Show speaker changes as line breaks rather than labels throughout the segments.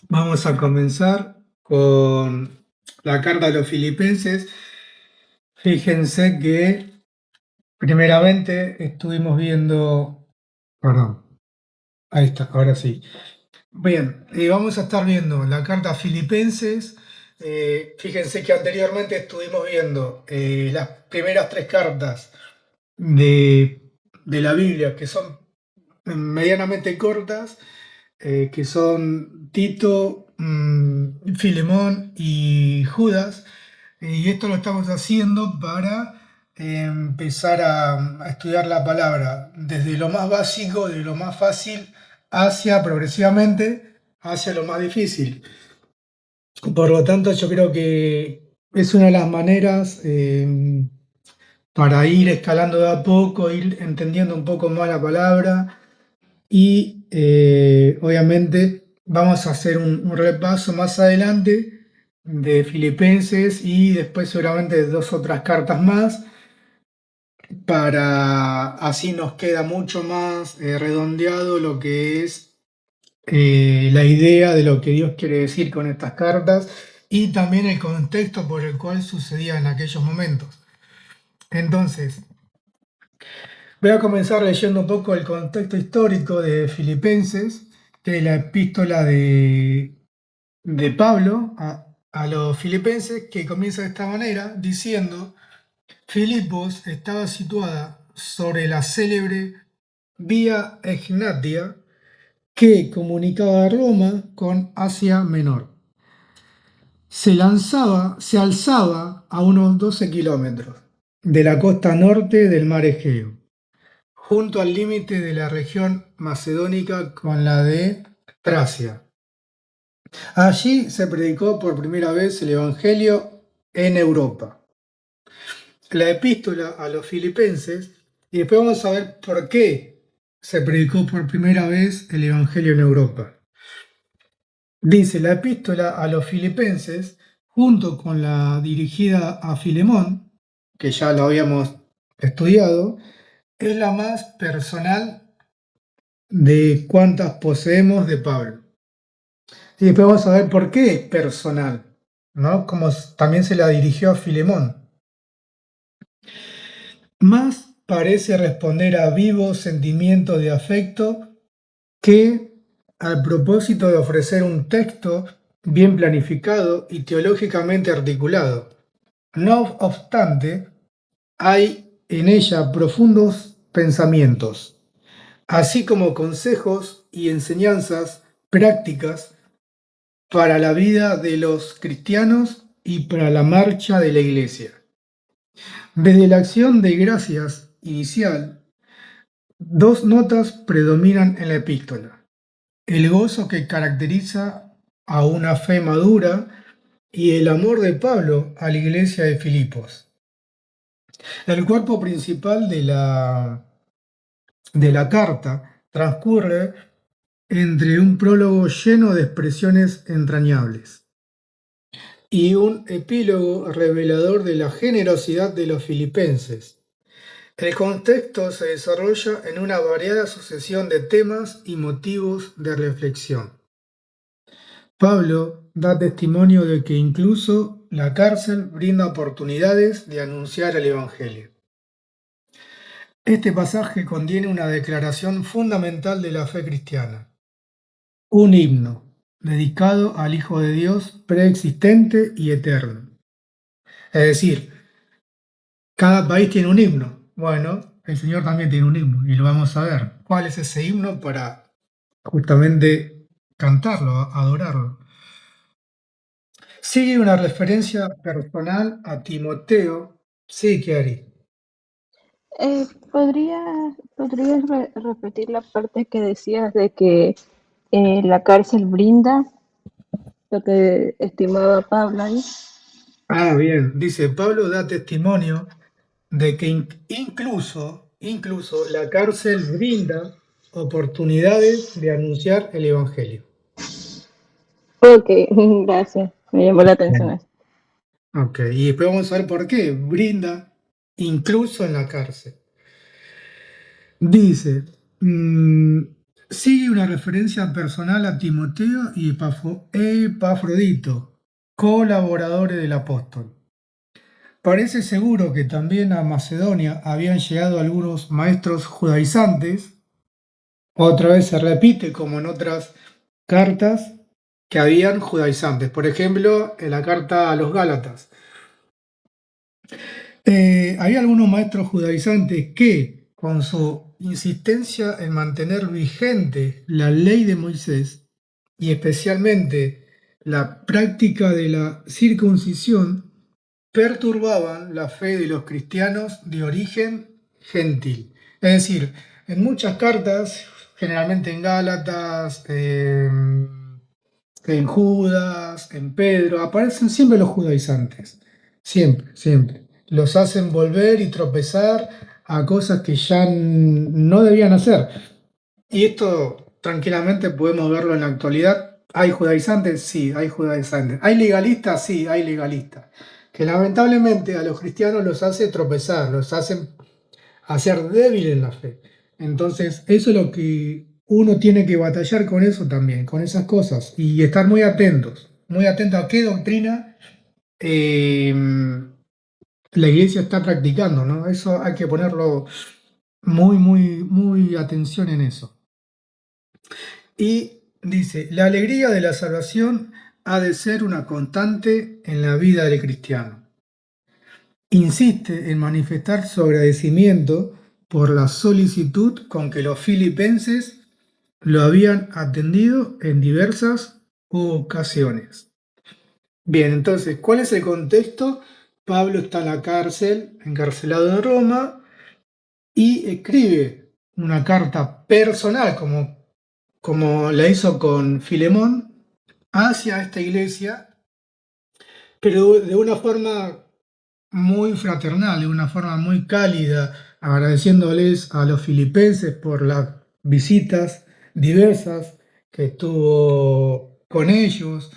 Vamos a comenzar con la carta a los filipenses. Fíjense que primeramente estuvimos viendo, perdón, ahí está, ahora sí. Bien, vamos a estar viendo la carta a Filipenses. Fíjense que anteriormente estuvimos viendo las primeras tres cartas de la Biblia, que son medianamente cortas, que son Tito, Filemón y Judas. Y esto lo estamos haciendo para empezar a estudiar la palabra desde lo más básico, de lo más fácil, hacia progresivamente, hacia lo más difícil. Por lo tanto, yo creo que es una de las maneras para ir escalando de a poco, ir entendiendo un poco más la palabra y obviamente vamos a hacer un repaso más adelante de Filipenses y después seguramente de dos otras cartas más, para así nos queda mucho más redondeado lo que es la idea de lo que Dios quiere decir con estas cartas y también el contexto por el cual sucedía en aquellos momentos. Entonces, voy a comenzar leyendo un poco el contexto histórico de Filipenses, que es la epístola de Pablo a los filipenses, que comienza de esta manera, diciendo: Filipos estaba situada sobre la célebre Vía Egnatia que comunicaba a Roma con Asia Menor. Se alzaba a unos 12 kilómetros de la costa norte del mar Egeo, junto al límite de la región macedónica con la de Tracia. Allí se predicó por primera vez el Evangelio en Europa. La epístola a los filipenses, y después vamos a ver por qué se predicó por primera vez el Evangelio en Europa. Dice: la epístola a los filipenses, junto con la dirigida a Filemón, que ya lo habíamos estudiado, es la más personal de cuantas poseemos de Pablo. Y después vamos a ver por qué es personal, ¿no? Como también se la dirigió a Filemón. Más parece responder a vivos sentimientos de afecto que al propósito de ofrecer un texto bien planificado y teológicamente articulado. No obstante, hay en ella profundos pensamientos, así como consejos y enseñanzas prácticas para la vida de los cristianos y para la marcha de la Iglesia. Desde la acción de gracias inicial, dos notas predominan en la epístola: el gozo que caracteriza a una fe madura y el amor de Pablo a la iglesia de Filipos. El cuerpo principal de la carta transcurre entre un prólogo lleno de expresiones entrañables y un epílogo revelador de la generosidad de los filipenses. El contexto se desarrolla en una variada sucesión de temas y motivos de reflexión. Pablo da testimonio de que incluso la cárcel brinda oportunidades de anunciar el Evangelio. Este pasaje contiene una declaración fundamental de la fe cristiana, un himno dedicado al Hijo de Dios preexistente y eterno. Es decir, cada país tiene un himno. Bueno, el Señor también tiene un himno y lo vamos a ver. ¿Cuál es ese himno para justamente cantarlo, adorarlo? Sigue una referencia personal a Timoteo. Sí, Kiari.
¿Podrías repetir la parte que decías de que la cárcel brinda lo que estimaba Pablo ahí?
Ah, bien. Dice: Pablo da testimonio de que incluso la cárcel brinda oportunidades de anunciar el Evangelio.
Ok, gracias. Me llamó la atención
Bien.
eso.
Ok, y después vamos a ver por qué brinda incluso en la cárcel. Dice, Sigue una referencia personal a Timoteo y Epafrodito, colaboradores del apóstol. Parece seguro que también a Macedonia habían llegado algunos maestros judaizantes. Otra vez se repite, como en otras cartas, que habían judaizantes. Por ejemplo, en la carta a los Gálatas. Había algunos maestros judaizantes que, con su insistencia en mantener vigente la ley de Moisés, y especialmente la práctica de la circuncisión, perturbaban la fe de los cristianos de origen gentil. Es decir, en muchas cartas, generalmente en Gálatas, en Judas, en Pedro, aparecen siempre los judaizantes. Siempre, siempre. Los hacen volver y tropezar a cosas que ya no debían hacer. Y esto tranquilamente podemos verlo en la actualidad. ¿Hay judaizantes? Sí, hay judaizantes. ¿Hay legalistas? Sí, hay legalistas. Que lamentablemente a los cristianos los hace tropezar, los hacen hacer débiles en la fe. Entonces, eso es lo que uno tiene que batallar con eso también, con esas cosas, y estar muy atentos a qué doctrina eh, la iglesia está practicando, ¿no? Eso hay que ponerlo muy atención en eso. Y dice, la alegría de la salvación ha de ser una constante en la vida del cristiano. Insiste en manifestar su agradecimiento por la solicitud con que los filipenses lo habían atendido en diversas ocasiones. Bien, entonces, ¿cuál es el contexto? Pablo está en la cárcel, encarcelado en Roma, y escribe una carta personal, como la hizo con Filemón, hacia esta iglesia, pero de una forma muy fraternal, de una forma muy cálida, agradeciéndoles a los filipenses por las visitas diversas que estuvo con ellos.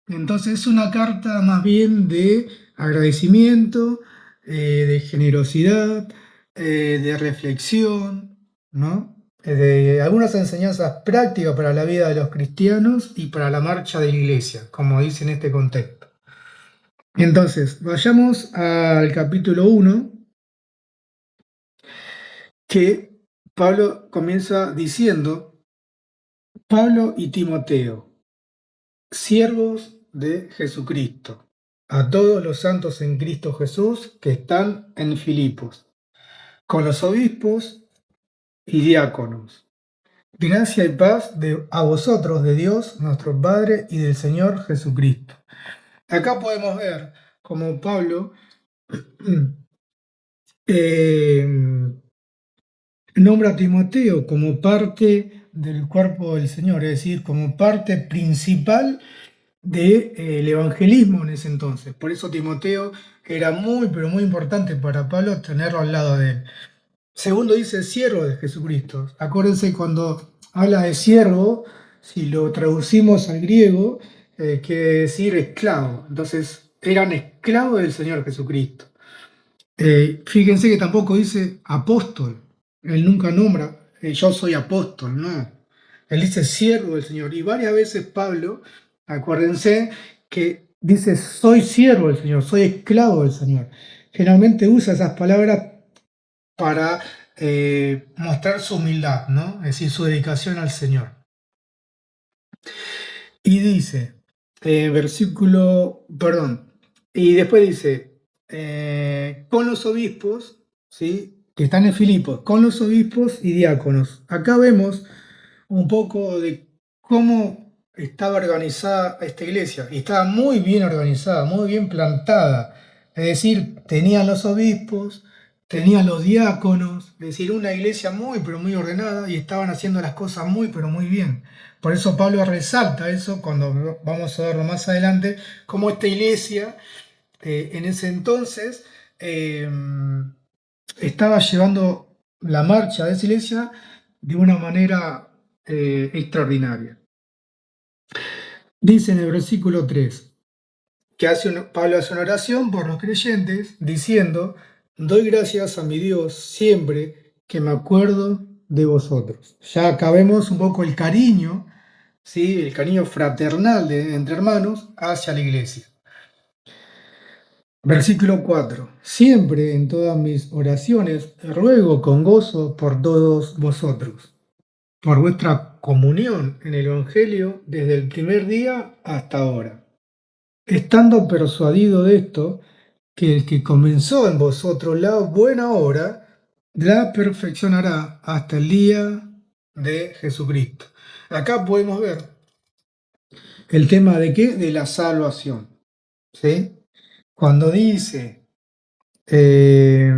Entonces es una carta más bien de agradecimiento, de generosidad, de reflexión, ¿no? De algunas enseñanzas prácticas para la vida de los cristianos y para la marcha de la iglesia, como dice en este contexto. Entonces, vayamos al capítulo 1, que Pablo comienza diciendo, Pablo y Timoteo, siervos de Jesucristo, a todos los santos en Cristo Jesús que están en Filipos, con los obispos y diáconos. Gracia y paz a vosotros de Dios, nuestro Padre, y del Señor Jesucristo. Acá podemos ver cómo Pablo eh, nombra a Timoteo como parte del cuerpo del Señor, es decir, como parte principal del evangelismo en ese entonces. Por eso Timoteo era muy, pero muy importante para Pablo tenerlo al lado de él. Segundo dice siervo de Jesucristo. Acuérdense cuando habla de siervo, si lo traducimos al griego, quiere decir esclavo. Entonces eran esclavos del Señor Jesucristo. Fíjense que tampoco dice apóstol. Él nunca nombra, yo soy apóstol, no. Él dice siervo del Señor. Y varias veces Pablo, acuérdense, que dice soy siervo del Señor, soy esclavo del Señor. Generalmente usa esas palabras para mostrar su humildad, ¿no? Es decir, su dedicación al Señor. Y dice, y después dice, con los obispos, ¿sí? Que están en Filipos, con los obispos y diáconos. Acá vemos un poco de cómo estaba organizada esta iglesia. Y estaba muy bien organizada, muy bien plantada. Es decir, tenían los obispos, tenían los diáconos, es decir, una iglesia muy, pero muy ordenada y estaban haciendo las cosas muy, pero muy bien. Por eso Pablo resalta eso cuando vamos a verlo más adelante, cómo esta iglesia en ese entonces estaba llevando la marcha de esa iglesia de una manera extraordinaria. Dice en el versículo 3 que Pablo hace una oración por los creyentes diciendo, doy gracias a mi Dios siempre que me acuerdo de vosotros. Ya acá vemos un poco el cariño, ¿sí? El cariño fraternal entre hermanos hacia la iglesia. Versículo 4. Siempre en todas mis oraciones ruego con gozo por todos vosotros, por vuestra comunión en el Evangelio desde el primer día hasta ahora, estando persuadido de esto, que el que comenzó en vosotros la buena obra, la perfeccionará hasta el día de Jesucristo. Acá podemos ver el tema de qué, de la salvación, ¿sí? Cuando dice, eh,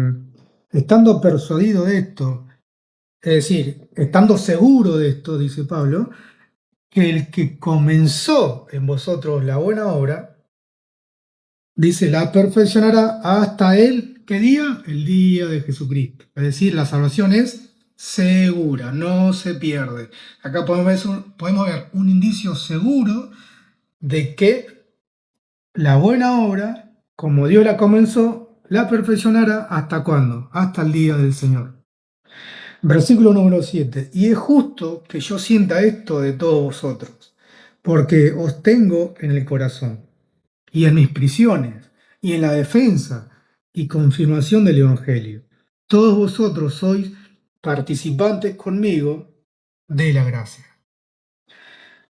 estando persuadido de esto, es decir, estando seguro de esto, dice Pablo, que el que comenzó en vosotros la buena obra, dice, la perfeccionará hasta el, ¿qué día? El día de Jesucristo. Es decir, la salvación es segura, no se pierde. Acá podemos ver un indicio seguro de que la buena obra, como Dios la comenzó, la perfeccionará hasta cuándo? Hasta el día del Señor. Versículo número 7. Y es justo que yo sienta esto de todos vosotros, porque os tengo en el corazón, y en mis prisiones, y en la defensa y confirmación del Evangelio. Todos vosotros sois participantes conmigo de la gracia.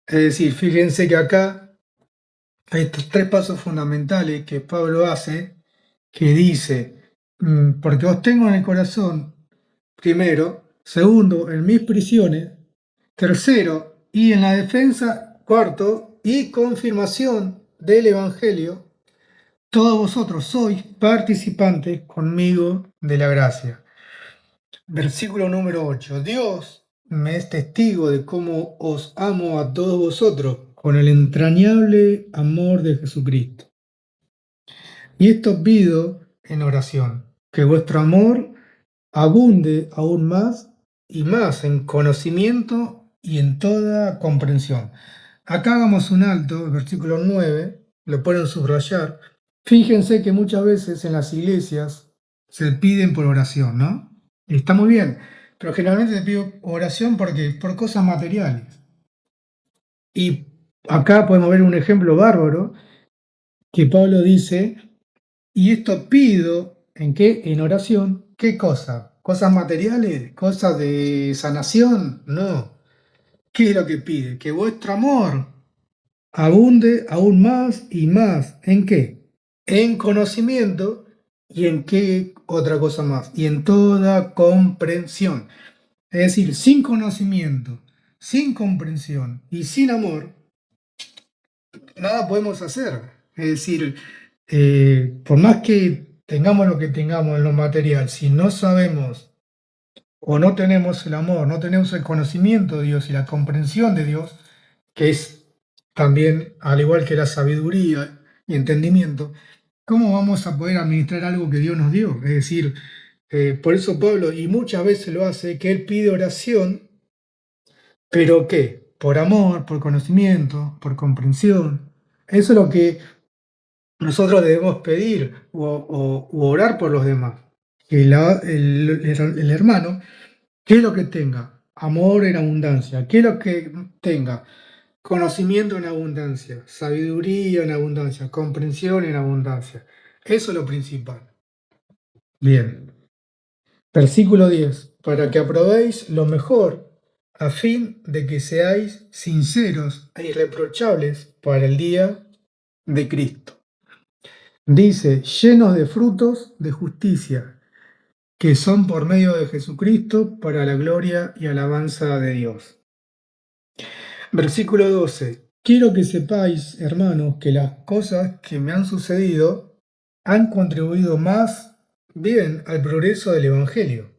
Es decir, fíjense que acá hay estos tres pasos fundamentales que Pablo hace, que dice, porque os tengo en el corazón, primero; segundo, en mis prisiones; tercero, y en la defensa; cuarto, y confirmación del Evangelio. Todos vosotros sois participantes conmigo de la gracia. Versículo número 8. Dios me es testigo de cómo os amo a todos vosotros con el entrañable amor de Jesucristo. Y esto pido en oración, que vuestro amor abunde aún más y más en conocimiento y en toda comprensión. Acá hagamos un alto, versículo 9, lo pueden subrayar. Fíjense que muchas veces en las iglesias se piden por oración, ¿no? Está muy bien, pero generalmente se pide oración porque por cosas materiales. Y acá podemos ver un ejemplo bárbaro que Pablo dice, y esto pido, ¿en qué? En oración. ¿Qué cosa? ¿Cosas materiales? ¿Cosas de sanación? No. ¿Qué es lo que pide? Que vuestro amor abunde aún más y más. ¿En qué? En conocimiento. ¿Y en qué otra cosa más? Y en toda comprensión. Es decir, sin conocimiento, sin comprensión y sin amor, nada podemos hacer. Es decir, por más que tengamos lo que tengamos en lo material, si no sabemos o no tenemos el amor, no tenemos el conocimiento de Dios y la comprensión de Dios, que es también, al igual que la sabiduría y entendimiento, ¿cómo vamos a poder administrar algo que Dios nos dio? Es decir, por eso Pablo, y muchas veces lo hace, que él pide oración, pero ¿qué? Por amor, por conocimiento, por comprensión. Eso es lo que nosotros debemos pedir u orar por los demás. Que el hermano, ¿qué es lo que tenga? Amor en abundancia. ¿Qué es lo que tenga? Conocimiento en abundancia, sabiduría en abundancia, comprensión en abundancia. Eso es lo principal. Bien. Versículo 10. Para que aprobéis lo mejor, a fin de que seáis sinceros e irreprochables para el día de Cristo. Dice, llenos de frutos de justicia, que son por medio de Jesucristo para la gloria y alabanza de Dios. Versículo 12. Quiero que sepáis, hermanos, que las cosas que me han sucedido han contribuido más bien al progreso del Evangelio,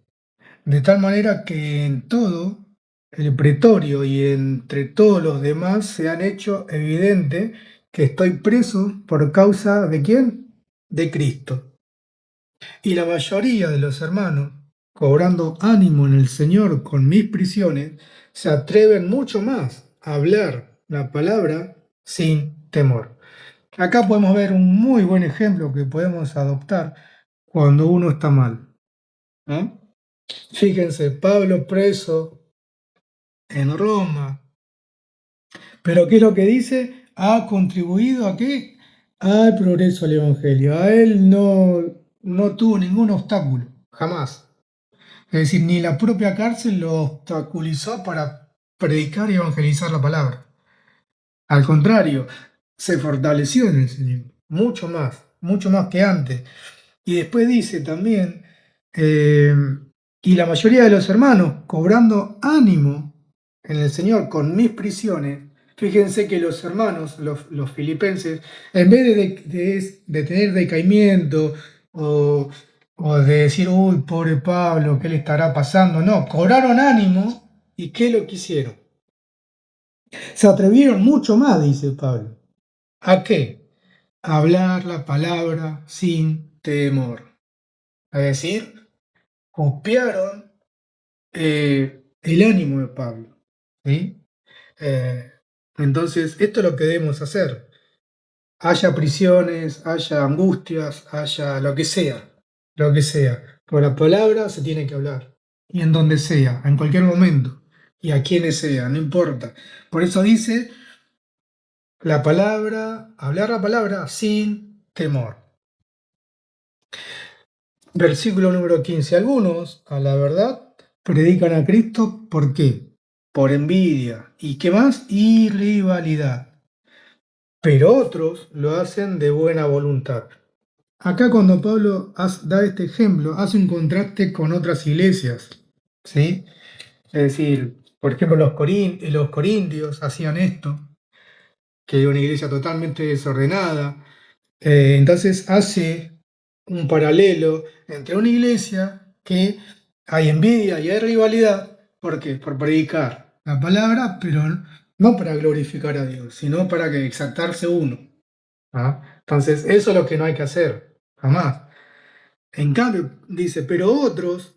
de tal manera que en todo el pretorio y entre todos los demás se han hecho evidente que estoy preso por causa de ¿quién? De Cristo. Y la mayoría de los hermanos, cobrando ánimo en el Señor con mis prisiones, se atreven mucho más a hablar la palabra sin temor. Acá podemos ver un muy buen ejemplo que podemos adoptar cuando uno está mal, ¿no? Fíjense, Pablo preso en Roma. Pero ¿qué es lo que dice? ¿Ha contribuido a qué? Al progreso del Evangelio. A él no tuvo ningún obstáculo, jamás. Es decir, ni la propia cárcel lo obstaculizó para predicar y evangelizar la palabra. Al contrario, se fortaleció en el Señor, mucho más que antes. Y después dice también, eh, y la mayoría de los hermanos, cobrando ánimo en el Señor con mis prisiones, fíjense que los hermanos, los filipenses, en vez de tener decaimiento o, o de decir, uy, pobre Pablo, ¿qué le estará pasando? No, cobraron ánimo y ¿qué lo quisieron? Se atrevieron mucho más, dice Pablo. ¿A qué? A hablar la palabra sin temor. Es decir, copiaron el ánimo de Pablo. ¿Sí? Eh, entonces, esto es lo que debemos hacer. Haya prisiones, haya angustias, haya lo que sea. Con la palabra se tiene que hablar. Y en donde sea, en cualquier momento. Y a quienes sea, no importa. Por eso dice la palabra, hablar la palabra sin temor. Versículo número 15. Algunos, a la verdad, predican a Cristo, ¿por qué? Por envidia. ¿Y qué más? Y rivalidad. Pero otros lo hacen de buena voluntad. Acá cuando Pablo da este ejemplo, hace un contraste con otras iglesias. ¿Sí? Es decir, por ejemplo, los corintios hacían esto, que era una iglesia totalmente desordenada. Entonces hace un paralelo entre una iglesia que hay envidia y hay rivalidad. ¿Por qué? Por predicar la palabra, pero no para glorificar a Dios, sino para que exaltarse uno. ¿Ah? Entonces, eso es lo que no hay que hacer, jamás. En cambio, dice, pero otros,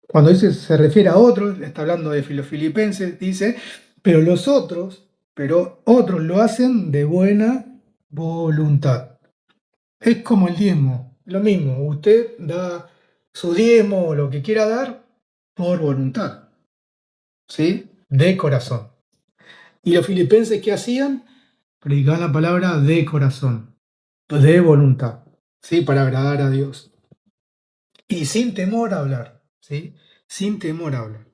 cuando dice se refiere a otros, está hablando de los filipenses, dice, pero pero otros lo hacen de buena voluntad. Es como el diezmo, lo mismo, usted da su diezmo o lo que quiera dar por voluntad, ¿sí? De corazón. ¿Y los filipenses qué hacían? Predicaban la palabra de corazón, de voluntad, ¿sí? Para agradar a Dios. Y sin temor a hablar, ¿sí? Sin temor a hablar.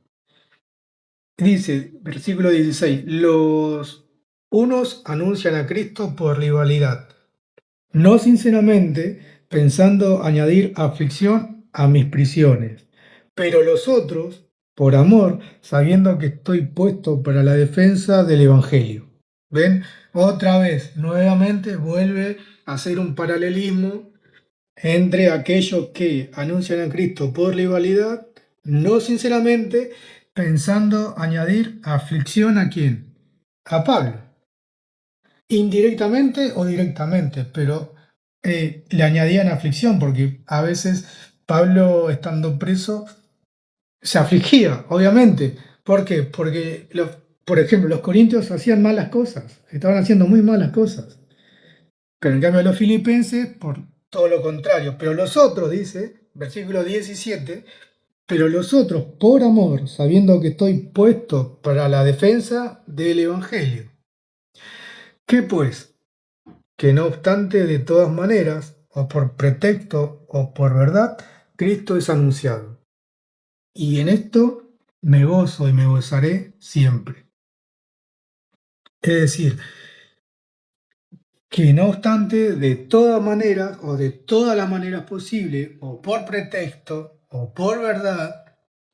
Dice, versículo 16, los unos anuncian a Cristo por rivalidad, no sinceramente, pensando añadir aflicción a mis prisiones, pero los otros, por amor, sabiendo que estoy puesto para la defensa del Evangelio. ¿Ven? Otra vez, nuevamente vuelve a hacer un paralelismo entre aquellos que anuncian a Cristo por rivalidad, no sinceramente, pensando añadir aflicción a quién? A Pablo. Indirectamente o directamente, pero le añadían aflicción, porque a veces Pablo, estando preso, se afligía, obviamente. ¿Por qué? Porque, por ejemplo, los corintios hacían malas cosas, estaban haciendo muy malas cosas. Pero en cambio los filipenses, por todo lo contrario. Pero los otros, dice, versículo 17, pero los otros, por amor, sabiendo que estoy puesto para la defensa del Evangelio. ¿Qué pues? Que no obstante, de todas maneras, o por pretexto o por verdad, Cristo es anunciado. Y en esto me gozo y me gozaré siempre. Es decir, que no obstante, de todas maneras, o de todas las maneras posibles, o por pretexto, o por verdad,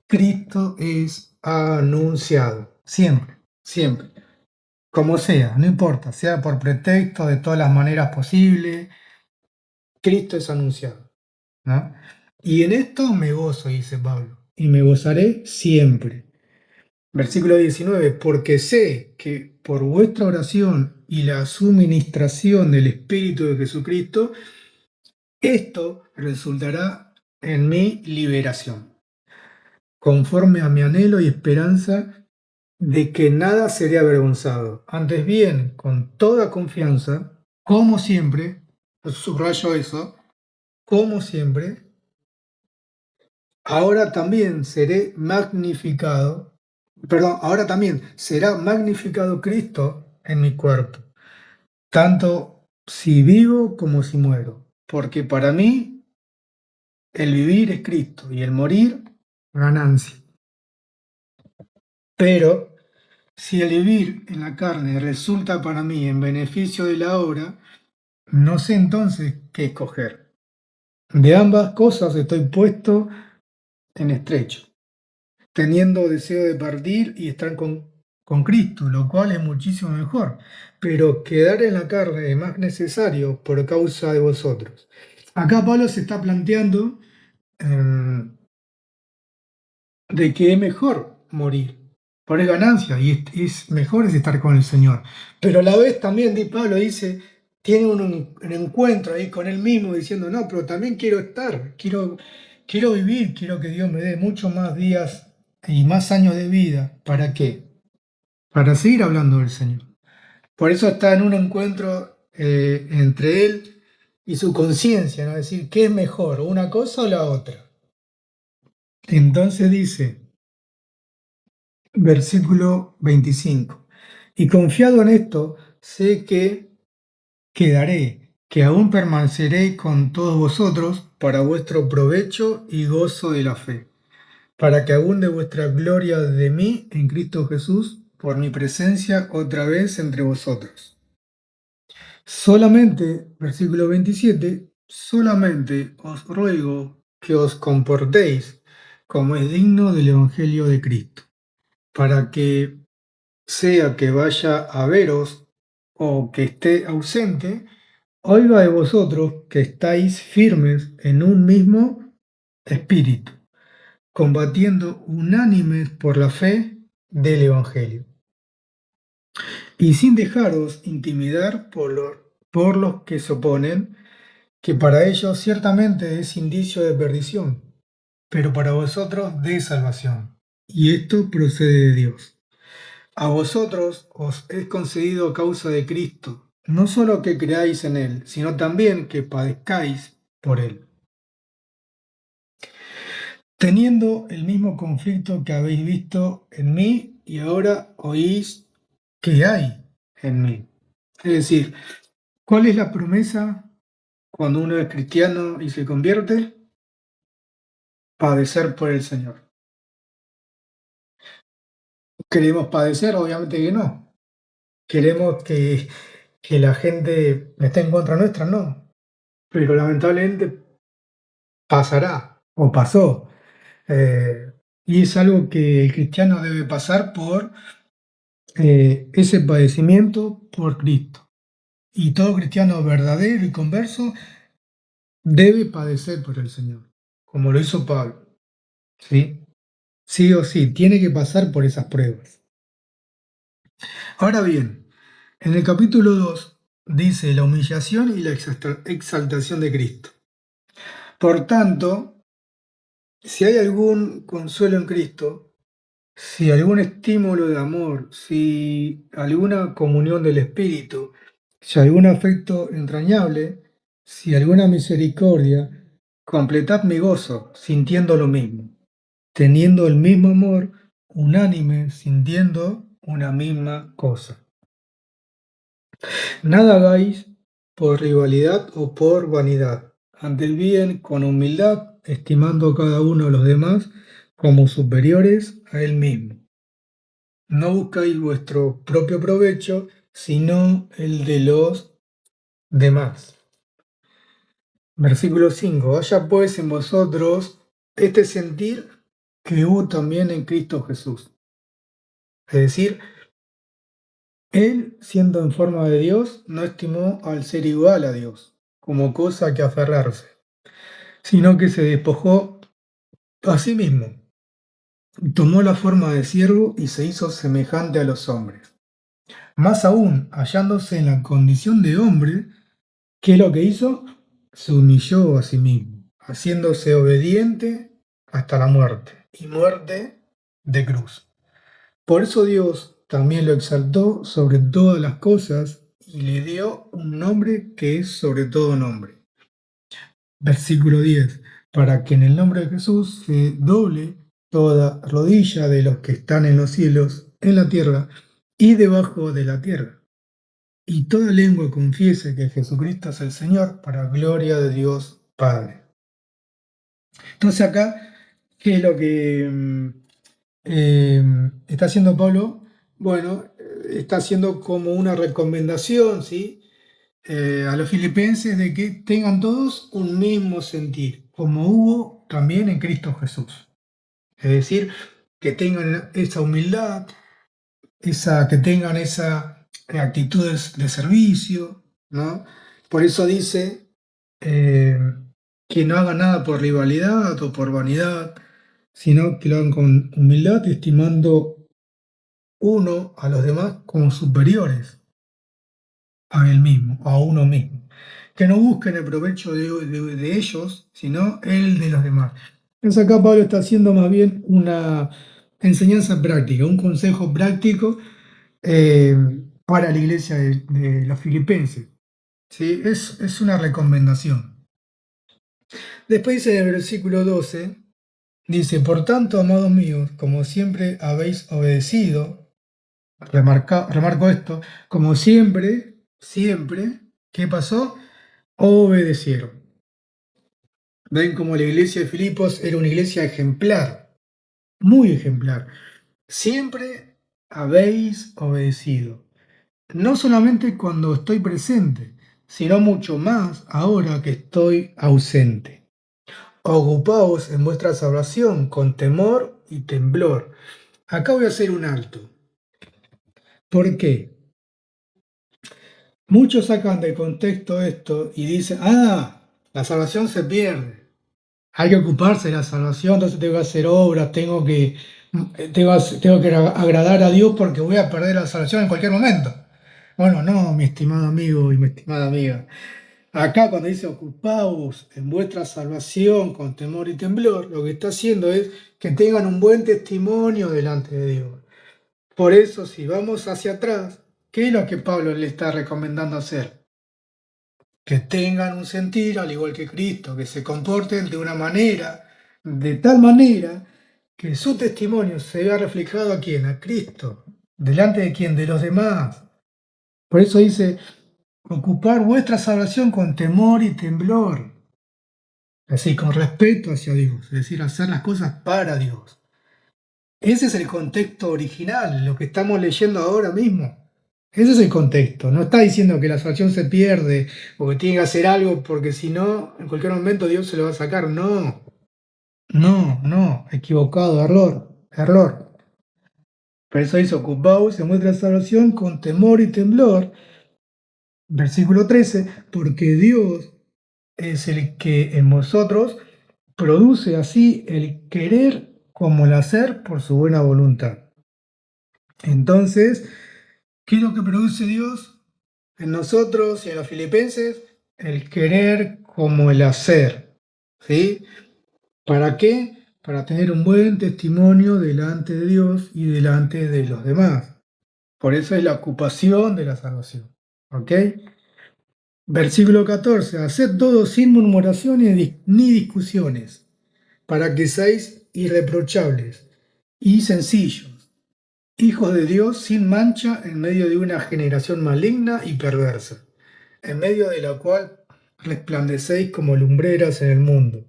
Cristo es anunciado. Siempre, siempre. Como sea, no importa, sea por pretexto, de todas las maneras posibles, Cristo es anunciado. ¿No? Y en esto me gozo, dice Pablo, y me gozaré siempre. Versículo 19, porque sé que por vuestra oración y la suministración del Espíritu de Jesucristo, esto resultará en mi liberación, conforme a mi anhelo y esperanza de que nada seré avergonzado. Antes bien, con toda confianza, como siempre, subrayo eso, como siempre, ahora también seré magnificado, perdón, ahora también será magnificado Cristo en mi cuerpo, tanto si vivo como si muero, porque para mí el vivir es Cristo y el morir ganancia. Pero si el vivir en la carne resulta para mí en beneficio de la obra, no sé entonces qué escoger. De ambas cosas estoy puesto en estrecho, teniendo deseo de partir y estar con Cristo, lo cual es muchísimo mejor, pero quedar en la carne es más necesario por causa de vosotros. Acá Pablo se está planteando de que es mejor morir, por es ganancia y es mejor es estar con el Señor. Pero a la vez también Pablo dice, tiene un encuentro ahí con él mismo diciendo, no, pero también quiero estar, quiero vivir, quiero que Dios me dé muchos más días y más años de vida. ¿Para qué? Para seguir hablando del Señor. Por eso está en un encuentro entre él y su conciencia, ¿no? Es decir, ¿qué es mejor, una cosa o la otra? Entonces dice, versículo 25. Y confiado en esto, sé que quedaré, que aún permaneceré con todos vosotros para vuestro provecho y gozo de la fe, para que abunde vuestra gloria de mí en Cristo Jesús por mi presencia otra vez entre vosotros. Solamente, versículo 27, solamente os ruego que os comportéis como es digno del Evangelio de Cristo, para que sea que vaya a veros o que esté ausente, oiga de vosotros que estáis firmes en un mismo espíritu, combatiendo unánimes por la fe del Evangelio, y sin dejaros intimidar por los que se oponen, que para ellos ciertamente es indicio de perdición, pero para vosotros de salvación. Y esto procede de Dios. A vosotros os es concedido a causa de Cristo, no solo que creáis en Él, sino también que padezcáis por Él, teniendo el mismo conflicto que habéis visto en mí y ahora oís que hay en mí. Es decir, ¿cuál es la promesa cuando uno es cristiano y se convierte? Padecer por el Señor. ¿Queremos padecer? Obviamente que no. ¿Queremos que la gente esté en contra nuestra? No. Pero lamentablemente pasará o pasó. Y es algo que el cristiano debe pasar por ese padecimiento por Cristo. Y todo cristiano verdadero y converso debe padecer por el Señor, como lo hizo Pablo. ¿Sí? Sí o sí, tiene que pasar por esas pruebas. Ahora bien, en el capítulo 2 dice la humillación y la exaltación de Cristo. Por tanto, si hay algún consuelo en Cristo, si algún estímulo de amor, si alguna comunión del Espíritu, si algún afecto entrañable, si alguna misericordia, completad mi gozo, sintiendo lo mismo, teniendo el mismo amor, unánime, sintiendo una misma cosa. Nada hagáis por rivalidad o por vanidad, ante el bien con humildad, estimando a cada uno a los demás como superiores a él mismo. No buscáis vuestro propio provecho, sino el de los demás. Versículo 5. Haya pues en vosotros este sentir que hubo también en Cristo Jesús. Es decir, Él, siendo en forma de Dios, no estimó al ser igual a Dios como cosa que aferrarse, sino que se despojó a sí mismo, tomó la forma de siervo y se hizo semejante a los hombres. Más aún, hallándose en la condición de hombre, ¿qué es lo que hizo? Se humilló a sí mismo, haciéndose obediente hasta la muerte, y muerte de cruz. Por eso Dios también lo exaltó sobre todas las cosas y le dio un nombre que es sobre todo nombre. Versículo 10. para que en el nombre de Jesús se doble toda rodilla de los que están en los cielos, en la tierra y debajo de la tierra, y toda lengua confiese que Jesucristo es el Señor, para gloria de Dios Padre. Entonces acá, ¿qué es lo que está haciendo Pablo? Bueno, está haciendo como una recomendación, ¿sí? A los filipenses de que tengan todos un mismo sentir, como hubo también en Cristo Jesús. Es decir, que tengan esa humildad, que tengan esa actitudes de servicio, ¿no? Por eso dice eh, que no hagan nada por rivalidad o por vanidad, sino que lo hagan con humildad, estimando uno a los demás como superiores a él mismo, a uno mismo. Que no busquen el provecho de ellos, sino el de los demás. Entonces acá Pablo está haciendo más bien una enseñanza práctica, un consejo práctico eh, para la iglesia de los filipenses. ¿Sí? Es una recomendación. Después dice en el versículo 12, dice, por tanto, amados míos, como siempre habéis obedecido, remarco esto, como siempre, ¿qué pasó? Obedecieron. Ven como la iglesia de Filipos era una iglesia ejemplar, muy ejemplar. Siempre habéis obedecido. No solamente cuando estoy presente, sino mucho más ahora que estoy ausente. Ocupaos en vuestra salvación con temor y temblor. Acá voy a hacer un alto. ¿Por qué? Muchos sacan de contexto esto y dicen, la salvación se pierde. Hay que ocuparse de la salvación, entonces tengo que hacer obras, tengo que agradar a Dios porque voy a perder la salvación en cualquier momento. Bueno, no, mi estimado amigo y mi estimada amiga. Acá cuando dice ocupaos en vuestra salvación con temor y temblor, lo que está haciendo es que tengan un buen testimonio delante de Dios. Por eso, si vamos hacia atrás, ¿qué es lo que Pablo le está recomendando hacer? Que tengan un sentir al igual que Cristo, que se comporten de una manera, de tal manera, que su testimonio se vea reflejado a quién, a Cristo, delante de quién, de los demás. Por eso dice, ocupar vuestra salvación con temor y temblor, así, con respeto hacia Dios, es decir, hacer las cosas para Dios. Ese es el contexto original, lo que estamos leyendo ahora mismo. Ese es el contexto. No está diciendo que la salvación se pierde o que tiene que hacer algo porque si no, en cualquier momento Dios se lo va a sacar. No, no, equivocado, error. Por eso dice, ocupaos en vuestra salvación con temor y temblor. Versículo 13, porque Dios es el que en vosotros produce así el querer como el hacer por su buena voluntad. Entonces, ¿qué es lo que produce Dios en nosotros y en los filipenses? El querer como el hacer. ¿Sí? ¿Para qué? Para tener un buen testimonio delante de Dios y delante de los demás. Por eso es la ocupación de la salvación. ¿Ok? Versículo 14. Haced todo sin murmuraciones ni discusiones, para que seáis irreprochables y sencillos, hijos de Dios sin mancha en medio de una generación maligna y perversa, en medio de la cual resplandecéis como lumbreras en el mundo.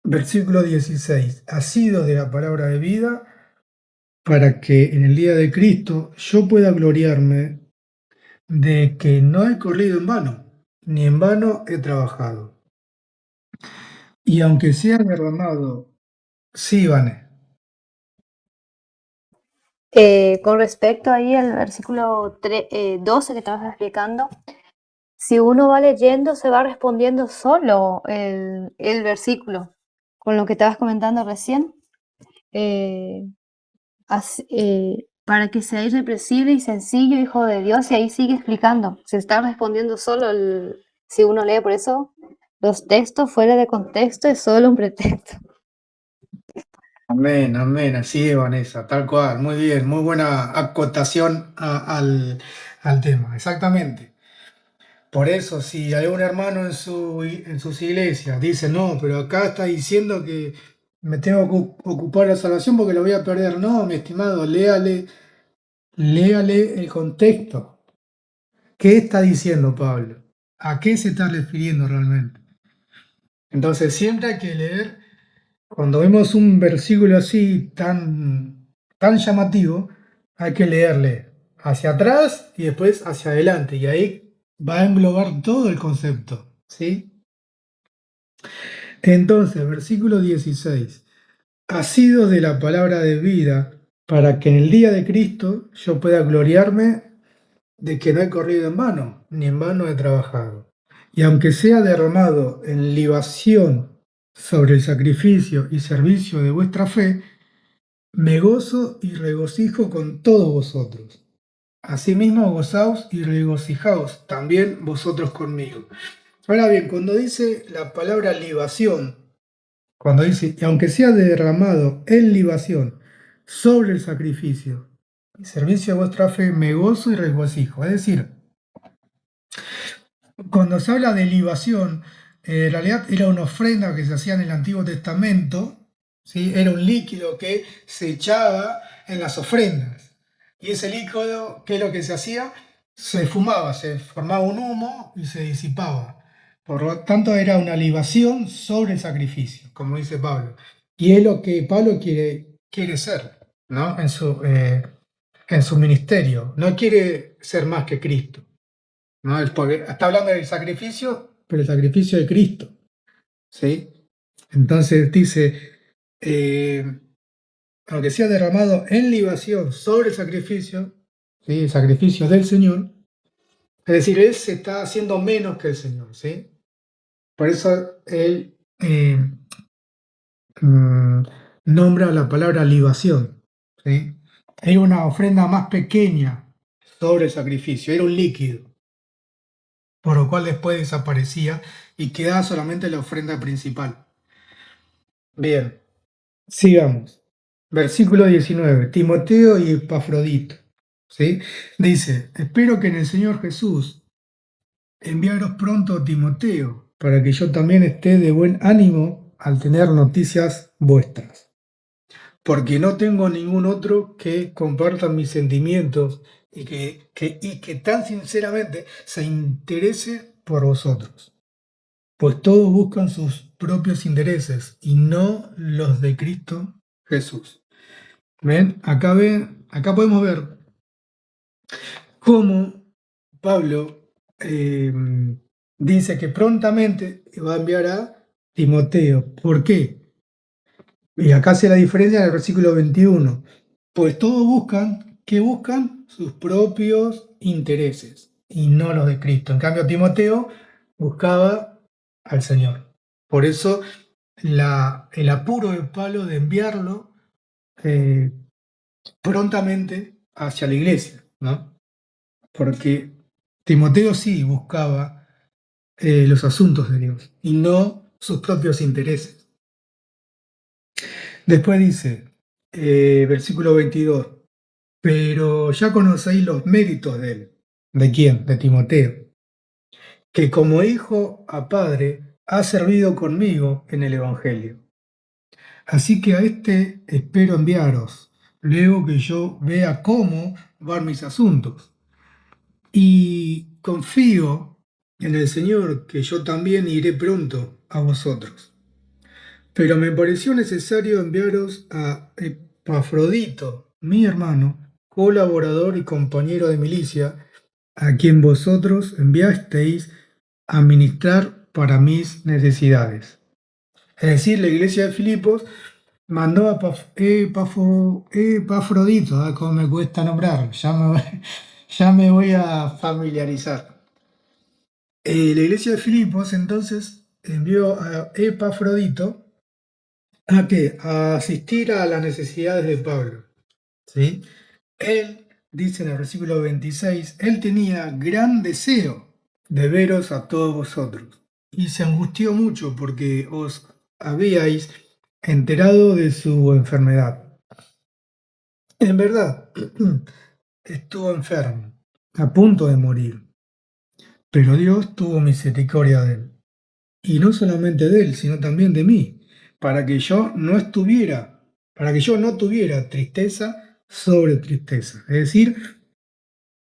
Versículo 16. Asidos de la palabra de vida, para que en el día de Cristo yo pueda gloriarme de que no he corrido en vano, ni en vano he trabajado. Y aunque sea derramado, sí, Vane.
Con respecto ahí al versículo 12 que estabas explicando, si uno va leyendo, se va respondiendo solo el versículo, con lo que estabas comentando recién, para que sea irrepresible y sencillo, hijo de Dios, y ahí sigue explicando, se está respondiendo solo si uno lee, por eso los textos fuera de contexto es solo un pretexto.
Amén, amén, así es, Vanessa, tal cual, muy bien, muy buena acotación al tema, exactamente. Por eso, si algún hermano en sus iglesias dice, no, pero acá está diciendo que me tengo que ocupar la salvación porque la voy a perder. No, mi estimado, léale el contexto. ¿Qué está diciendo Pablo? ¿A qué se está refiriendo realmente? Entonces, siempre hay que leer, cuando vemos un versículo así tan llamativo, hay que leerle hacia atrás y después hacia adelante. Y ahí va a englobar todo el concepto. ¿Sí? Entonces, versículo 16. Asidos de la palabra de vida, para que en el día de Cristo yo pueda gloriarme de que no he corrido en vano, ni en vano he trabajado. Y aunque sea derramado en libación sobre el sacrificio y servicio de vuestra fe, me gozo y regocijo con todos vosotros. Asimismo gozaos y regocijaos también vosotros conmigo. Ahora bien, cuando dice la palabra libación, cuando dice, y aunque sea derramado en libación sobre el sacrificio y servicio de vuestra fe, me gozo y regocijo. Es decir, cuando se habla de libación, en realidad era una ofrenda que se hacía en el Antiguo Testamento, ¿sí? Era un líquido que se echaba en las ofrendas. Y ese líquido, ¿qué es lo que se hacía? Se fumaba, se formaba un humo y se disipaba. Por lo tanto, era una libación sobre el sacrificio, como dice Pablo. Y es lo que Pablo quiere ser, ¿no? En su ministerio. No quiere ser más que Cristo. ¿No? Porque está hablando del sacrificio, pero el sacrificio de Cristo. ¿Sí? Entonces dice, aunque sea derramado en libación sobre el sacrificio, ¿sí? El sacrificio del Señor, es decir, Él se está haciendo menos que el Señor. ¿Sí? Por eso Él nombra la palabra libación. ¿Sí? Era una ofrenda más pequeña sobre el sacrificio, era un líquido, por lo cual después desaparecía y quedaba solamente la ofrenda principal. Bien, sigamos. Versículo 19. Timoteo y Epafrodito. ¿Sí? Dice, espero que en el Señor Jesús enviaros pronto a Timoteo, para que yo también esté de buen ánimo al tener noticias vuestras. Porque no tengo ningún otro que comparta mis sentimientos y que tan sinceramente se interese por vosotros. Pues todos buscan sus propios intereses y no los de Cristo Jesús. ¿Ven? Acá podemos ver cómo Pablo dice que prontamente va a enviar a Timoteo. ¿Por qué? Y acá hace la diferencia en el versículo 21. Pues todos buscan sus propios intereses y no los de Cristo. En cambio, Timoteo buscaba al Señor. Por eso el apuro de Pablo de enviarlo prontamente hacia la iglesia, ¿no? Porque Timoteo sí buscaba los asuntos de Dios y no sus propios intereses. Después dice, versículo 22, pero ya conocéis los méritos de él. ¿De quién? De Timoteo, que como hijo a padre ha servido conmigo en el Evangelio. Así que a este espero enviaros, luego que yo vea cómo van mis asuntos. Y confío en el Señor que yo también iré pronto a vosotros. Pero me pareció necesario enviaros a Epafrodito, mi hermano, colaborador y compañero de milicia, a quien vosotros enviasteis a ministrar para mis necesidades. Es decir, la iglesia de Filipos mandó a Epafrodito, como me cuesta nombrar, ya me voy a familiarizar. La iglesia de Filipos entonces envió a Epafrodito ¿a qué? A asistir a las necesidades de Pablo. ¿Sí? Él, dice en el versículo 26, él tenía gran deseo de veros a todos vosotros y se angustió mucho porque os habíais enterado de su enfermedad. En verdad, estuvo enfermo, a punto de morir. pero Dios tuvo misericordia de él. Y no solamente de él, sino también de mí, para que yo no tuviera tristeza sobre tristeza. Es decir,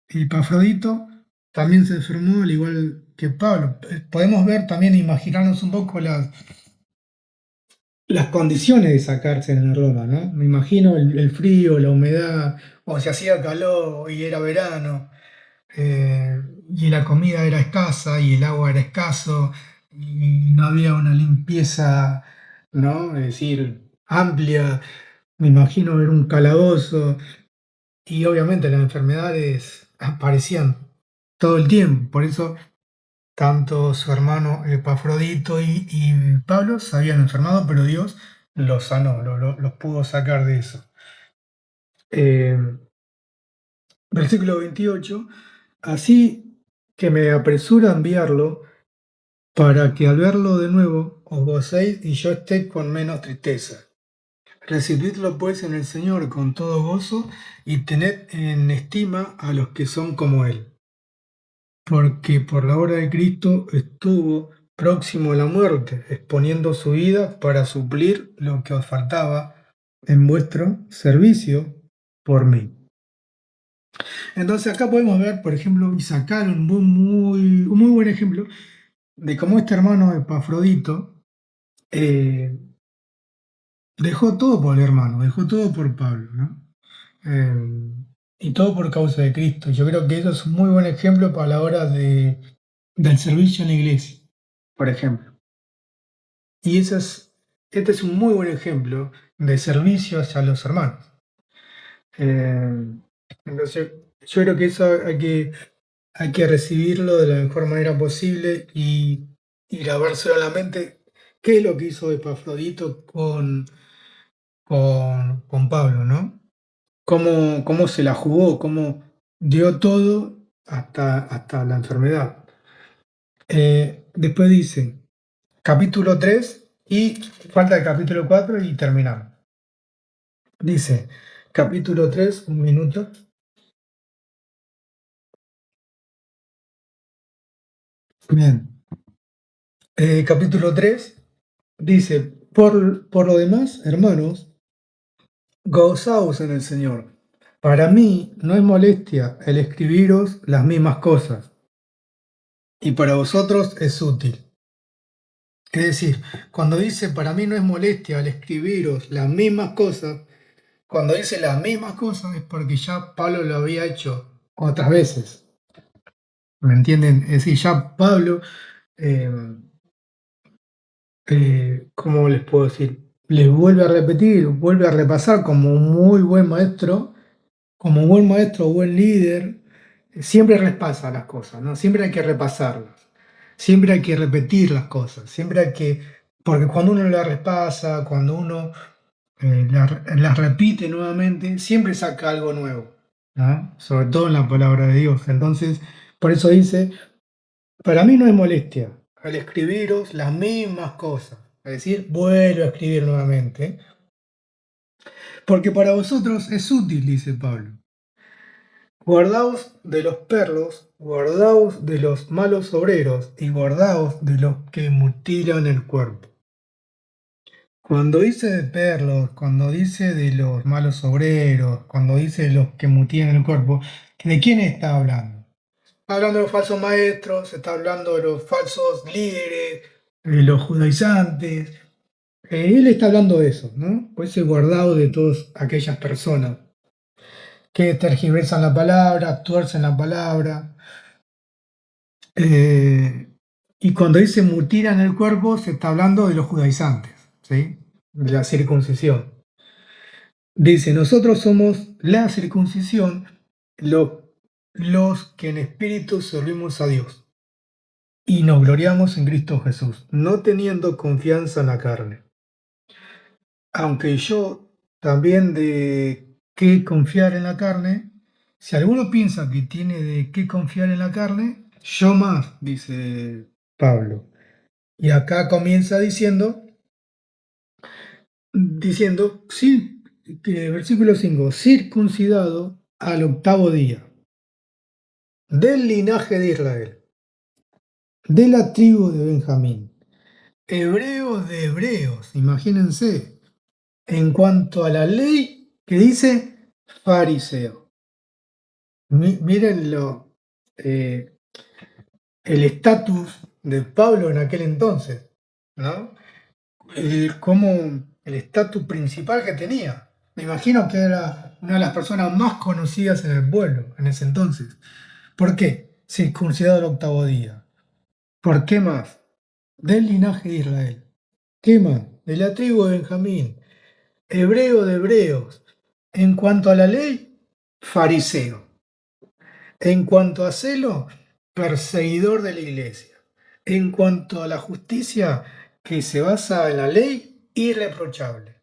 Epafrodito también se enfermó al igual que Pablo. Podemos ver también, imaginarnos un poco las condiciones de esa cárcel en Roma, ¿no? Me imagino el frío, la humedad, o si hacía calor y era verano, y la comida era escasa y el agua era escaso y no había una limpieza, ¿no? Es decir, amplia. Me imagino ver un calabozo y obviamente las enfermedades aparecían todo el tiempo. Por eso tanto su hermano Epafrodito y Pablo se habían enfermado, pero Dios los sanó, los pudo sacar de eso. Eh, Versículo 28. Así que me apresuro a enviarlo para que al verlo de nuevo os gocéis y yo esté con menos tristeza. Recibidlo pues en el Señor con todo gozo y tened en estima a los que son como Él. Porque por la obra de Cristo estuvo próximo a la muerte, exponiendo su vida para suplir lo que os faltaba en vuestro servicio por mí. Entonces acá podemos ver, por ejemplo, y sacar un muy buen ejemplo de cómo este hermano Epafrodito dejó todo por el hermano, dejó todo por Pablo, ¿no? Y todo por causa de Cristo. Yo creo que eso es un muy buen ejemplo para la hora del servicio en la iglesia, por ejemplo. Y este es un muy buen ejemplo de servicio hacia los hermanos. Entonces, yo creo que eso hay que recibirlo de la mejor manera posible y grabárselo en la mente qué es lo que hizo Epafrodito con Pablo, ¿no? Cómo se la jugó, cómo dio todo hasta la enfermedad. Después dice, capítulo 3 y falta el capítulo 4 y terminamos. Dice, capítulo 3, un minuto. Bien. Capítulo 3 dice, por lo demás, hermanos, gozaos en el Señor. Para mí no es molestia el escribiros las mismas cosas, y para vosotros es útil. Es decir, cuando dice para mí no es molestia el escribiros las mismas cosas, cuando dice las mismas cosas es porque ya Pablo lo había hecho otras veces. ¿Me entienden? Es decir, ya Pablo, ¿cómo les puedo decir? Les vuelve a repetir, vuelve a repasar como un muy buen maestro, como buen maestro, buen líder, siempre repasa las cosas, ¿no? Siempre hay que repasarlas, siempre hay que repetir las cosas, siempre hay que, porque cuando uno las repasa, cuando uno las repite nuevamente, siempre saca algo nuevo, ¿no? Sobre todo en la palabra de Dios. Entonces, por eso dice, para mí no es molestia al escribiros las mismas cosas, es decir, vuelvo a escribir nuevamente, porque para vosotros es útil, dice Pablo. Guardaos de los perros, guardaos de los malos obreros y guardaos de los que mutilan el cuerpo. Cuando dice de perros, cuando dice de los malos obreros, cuando dice de los que mutilan el cuerpo, ¿de quién está hablando? Está hablando de los falsos maestros, está hablando de los falsos líderes, de los judaizantes. Él está hablando de eso, ¿no? Pues ese guardado de todas aquellas personas que tergiversan la palabra, tuercen la palabra. Y cuando dice mutilan el cuerpo, se está hablando de los judaizantes, ¿sí? De la circuncisión. Dice, nosotros somos la circuncisión, los que en espíritu servimos a Dios y nos gloriamos en Cristo Jesús, no teniendo confianza en la carne. Aunque yo también de qué confiar en la carne, si alguno piensa que tiene de qué confiar en la carne, yo más, dice Pablo. Y acá comienza diciendo, sí, versículo 5, circuncidado al octavo día, del linaje de Israel, de la tribu de Benjamín, hebreo de hebreos, imagínense, en cuanto a la ley, que dice fariseo. Miren el estatus de Pablo en aquel entonces, ¿no? Como el estatus principal que tenía. Me imagino que era una de las personas más conocidas en el pueblo en ese entonces. ¿Por qué? Circuncidado al 8º día. ¿Por qué más? Del linaje de Israel. ¿Qué más? De la tribu de Benjamín. Hebreo de hebreos. En cuanto a la ley, fariseo. En cuanto a celo, perseguidor de la iglesia. En cuanto a la justicia, que se basa en la ley, irreprochable.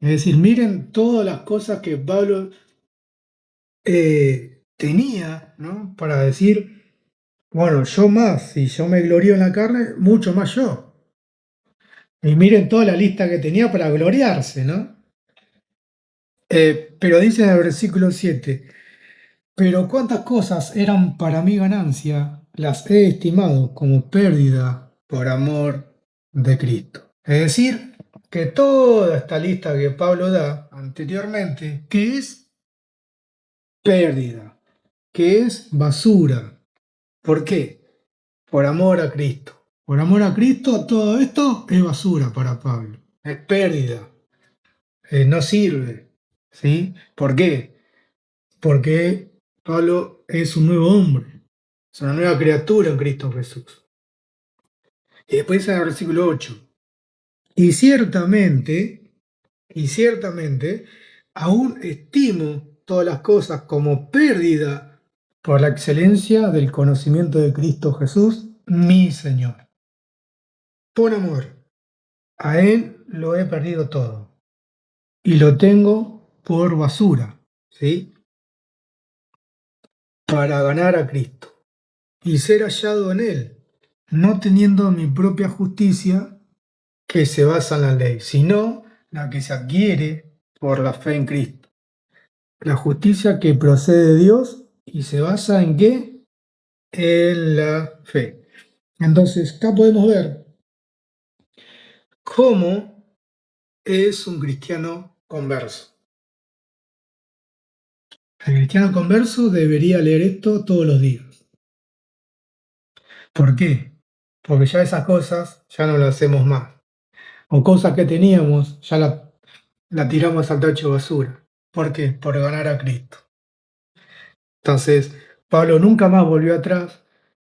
Es decir, miren todas las cosas que Pablo tenía, ¿no? Para decir, bueno, yo más, si yo me glorío en la carne, mucho más yo. Y miren toda la lista que tenía para gloriarse, ¿no? Pero dice en el versículo 7, pero cuántas cosas eran para mí ganancia, las he estimado como pérdida por amor de Cristo. Es decir, que toda esta lista que Pablo da anteriormente, que es pérdida, que es basura. ¿Por qué? Por amor a Cristo. Por amor a Cristo, todo esto es basura para Pablo. Es pérdida. No sirve. ¿Sí? ¿Por qué? Porque Pablo es un nuevo hombre. Es una nueva criatura en Cristo Jesús. Y después dice en el versículo 8. Y ciertamente, aún estimo todas las cosas como pérdida por la excelencia del conocimiento de Cristo Jesús, mi Señor. Por amor, a Él lo he perdido todo y lo tengo por basura, ¿sí? Para ganar a Cristo y ser hallado en Él, no teniendo mi propia justicia que se basa en la ley, sino la que se adquiere por la fe en Cristo. La justicia que procede de Dios y se basa en ¿qué? En la fe. Entonces, acá podemos ver cómo es un cristiano converso. El cristiano converso debería leer esto todos los días. ¿Por qué? Porque ya esas cosas ya no las hacemos más. O cosas que teníamos ya la tiramos al tacho de basura. ¿Por qué? Por ganar a Cristo. Entonces, Pablo nunca más volvió atrás.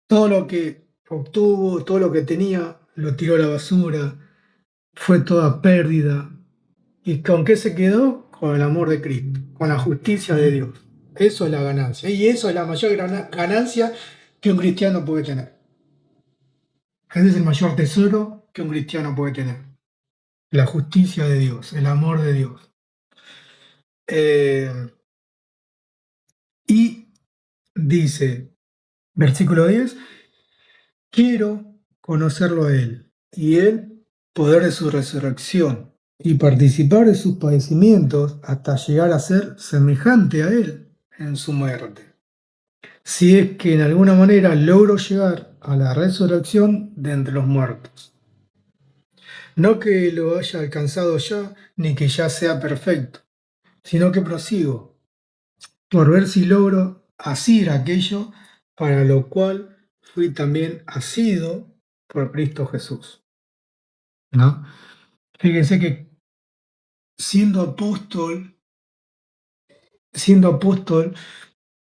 Todo lo que obtuvo, todo lo que tenía, lo tiró a la basura. Fue toda pérdida. ¿Y con qué se quedó? Con el amor de Cristo, con la justicia de Dios. Eso es la ganancia. Y eso es la mayor ganancia que un cristiano puede tener. Ese es el mayor tesoro que un cristiano puede tener. La justicia de Dios, el amor de Dios. Y dice, versículo 10, quiero conocerlo a Él y el poder de su resurrección y participar de sus padecimientos hasta llegar a ser semejante a Él en su muerte. Si es que en alguna manera logro llegar a la resurrección de entre los muertos. No que lo haya alcanzado ya, ni que ya sea perfecto, sino que prosigo por ver si logro asir aquello para lo cual fui también asido por Cristo Jesús. ¿No? Fíjense que siendo apóstol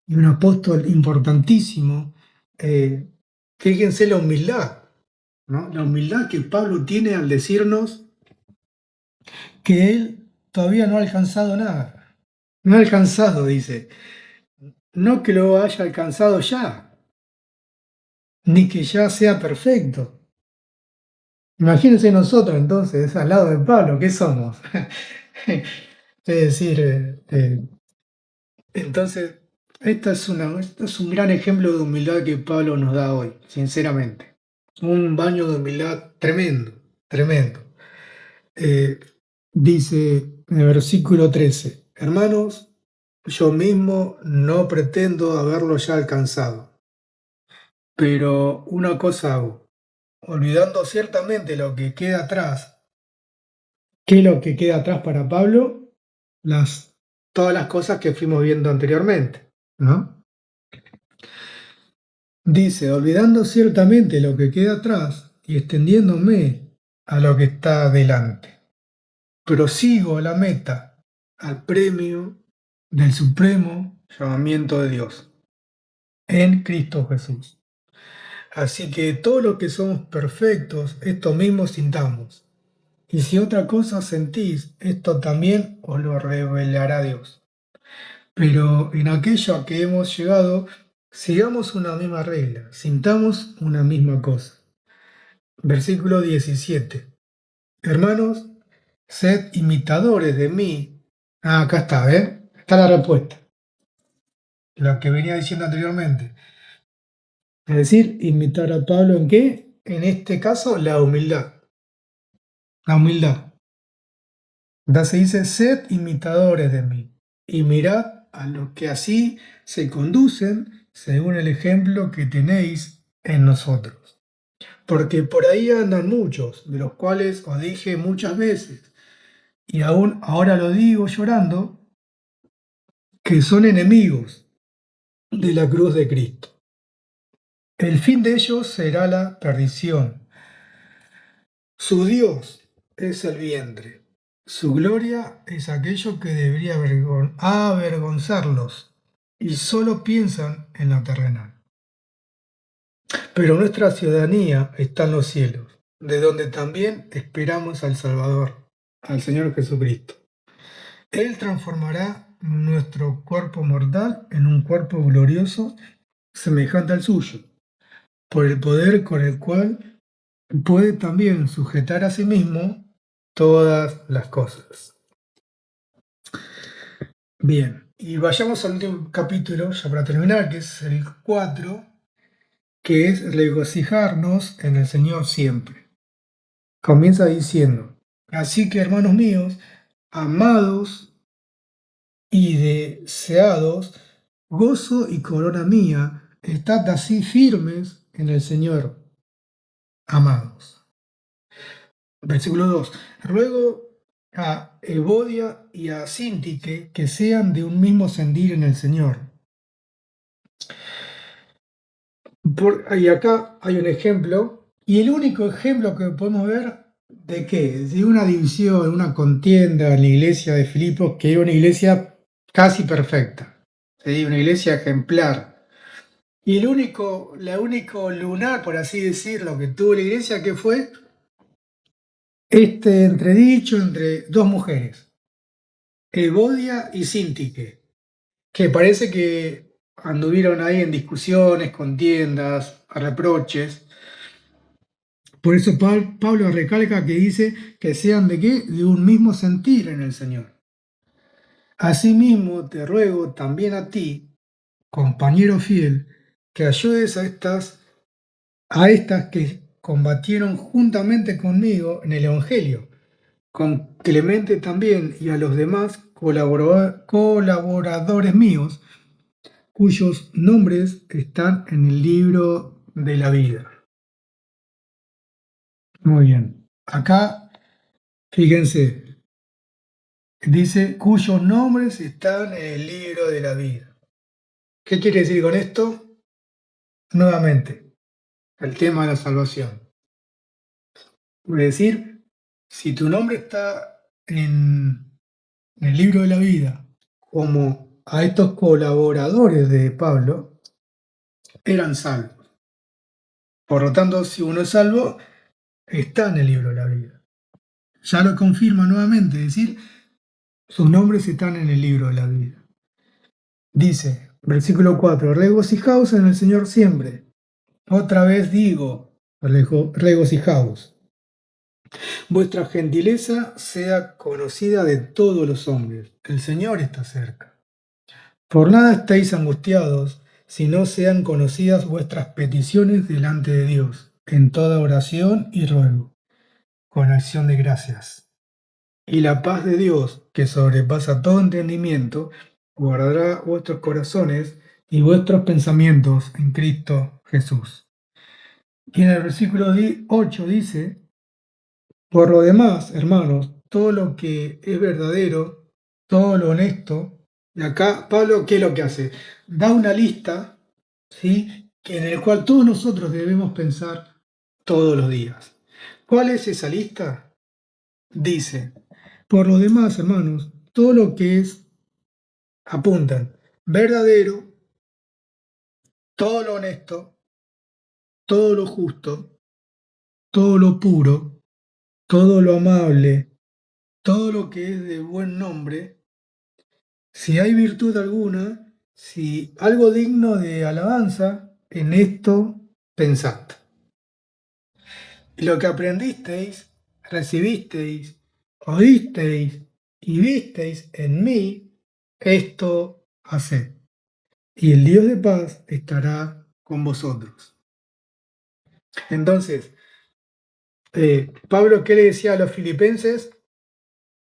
y un apóstol importantísimo, fíjense la humildad, ¿no? La humildad que Pablo tiene al decirnos que él todavía no ha alcanzado nada. No ha alcanzado, dice. No que lo haya alcanzado ya, ni que ya sea perfecto. Imagínense nosotros entonces, al lado de Pablo, ¿qué somos? Es decir, entonces, esto es un gran ejemplo de humildad que Pablo nos da hoy, sinceramente. Un baño de humildad tremendo, tremendo. Dice en el versículo 13, hermanos, yo mismo no pretendo haberlo ya alcanzado, pero una cosa hago, olvidando ciertamente lo que queda atrás. ¿Qué es lo que queda atrás para Pablo? Todas las cosas que fuimos viendo anteriormente, ¿no? Dice, olvidando ciertamente lo que queda atrás y extendiéndome a lo que está delante. Prosigo a la meta, al premio del supremo llamamiento de Dios en Cristo Jesús. Así que todos los que somos perfectos, esto mismo sintamos. Y si otra cosa sentís, esto también os lo revelará Dios. Pero en aquello a que hemos llegado, sigamos una misma regla, sintamos una misma cosa. Versículo 17. Hermanos, sed imitadores de mí. Acá está, Está la respuesta. Lo que venía diciendo anteriormente. Es decir, imitar a Pablo ¿en qué? En este caso, la humildad. La humildad. Ya se dice, sed imitadores de mí. Y mirad a los que así se conducen según el ejemplo que tenéis en nosotros. Porque por ahí andan muchos, de los cuales os dije muchas veces, y aún ahora lo digo llorando, que son enemigos de la cruz de Cristo. El fin de ellos será la perdición. Su Dios es el vientre. Su gloria es aquello que debería avergonzarlos, y solo piensan en lo terrenal. Pero nuestra ciudadanía está en los cielos, de donde también esperamos al Salvador, al Señor Jesucristo. Él transformará nuestro cuerpo mortal en un cuerpo glorioso semejante al suyo, por el poder con el cual puede también sujetar a sí mismo todas las cosas. Bien, y vayamos al último capítulo, ya para terminar, que es el 4, que es regocijarnos en el Señor siempre. Comienza diciendo, así que hermanos míos, amados y deseados, gozo y corona mía, estad así firmes en el Señor, amados. Versículo 2. Ruego a Evodia y a Síntique que sean de un mismo sentir en el Señor. Y acá hay un ejemplo, y el único ejemplo que podemos ver de qué, de una división, una contienda en la iglesia de Filipos, que era una iglesia casi perfecta, ¿sí? Una iglesia ejemplar. Y la único lunar, por así decirlo, que tuvo la iglesia, ¿qué fue? Este entredicho entre dos mujeres, Evodia y Síntique, que parece que anduvieron ahí en discusiones, contiendas, reproches. Por eso Pablo recalca que dice que sean de qué, de un mismo sentir en el Señor. Asimismo te ruego también a ti, compañero fiel, que ayudes a estas que combatieron juntamente conmigo en el Evangelio, con Clemente también y a los demás colaboradores míos, cuyos nombres están en el libro de la vida. Muy bien. Acá, fíjense, dice cuyos nombres están en el libro de la vida. ¿Qué quiere decir con esto? Nuevamente, el tema de la salvación. Es decir, si tu nombre está en el libro de la vida, como a estos colaboradores de Pablo, eran salvos. Por lo tanto, si uno es salvo, está en el libro de la vida. Ya lo confirma nuevamente, es decir, sus nombres están en el libro de la vida. Dice, versículo 4, regocijaos en el Señor siempre. Otra vez digo, regocijaos. Vuestra gentileza sea conocida de todos los hombres. El Señor está cerca. Por nada estéis angustiados, si no sean conocidas vuestras peticiones delante de Dios, en toda oración y ruego, con acción de gracias. Y la paz de Dios, que sobrepasa todo entendimiento, guardará vuestros corazones y vuestros pensamientos en Cristo Jesús. Y en el versículo 8 dice, por lo demás, hermanos, todo lo que es verdadero, todo lo honesto, y acá Pablo, ¿qué es lo que hace? Da una lista, ¿sí? En el cual todos nosotros debemos pensar todos los días. ¿Cuál es esa lista? Dice, por lo demás, hermanos, todo lo que es, apuntan, verdadero, todo lo honesto, todo lo justo, todo lo puro, todo lo amable, todo lo que es de buen nombre, si hay virtud alguna, si algo digno de alabanza, en esto pensad. Lo que aprendisteis, recibisteis, oísteis y visteis en mí, esto haced. Y el Dios de paz estará con vosotros. Entonces, Pablo, ¿qué le decía a los filipenses?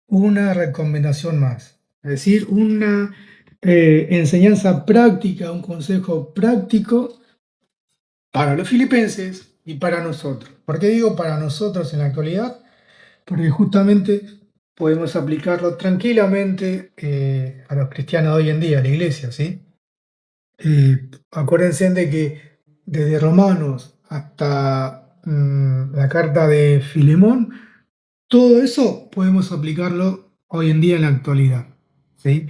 Una recomendación más, es decir, una enseñanza práctica, un consejo práctico para los filipenses y para nosotros. ¿Por qué digo para nosotros en la actualidad? Porque justamente podemos aplicarlo tranquilamente a los cristianos de hoy en día, a la iglesia, ¿sí? Acuérdense de que desde Romanos hasta la carta de Filemón, todo eso podemos aplicarlo hoy en día en la actualidad, ¿sí?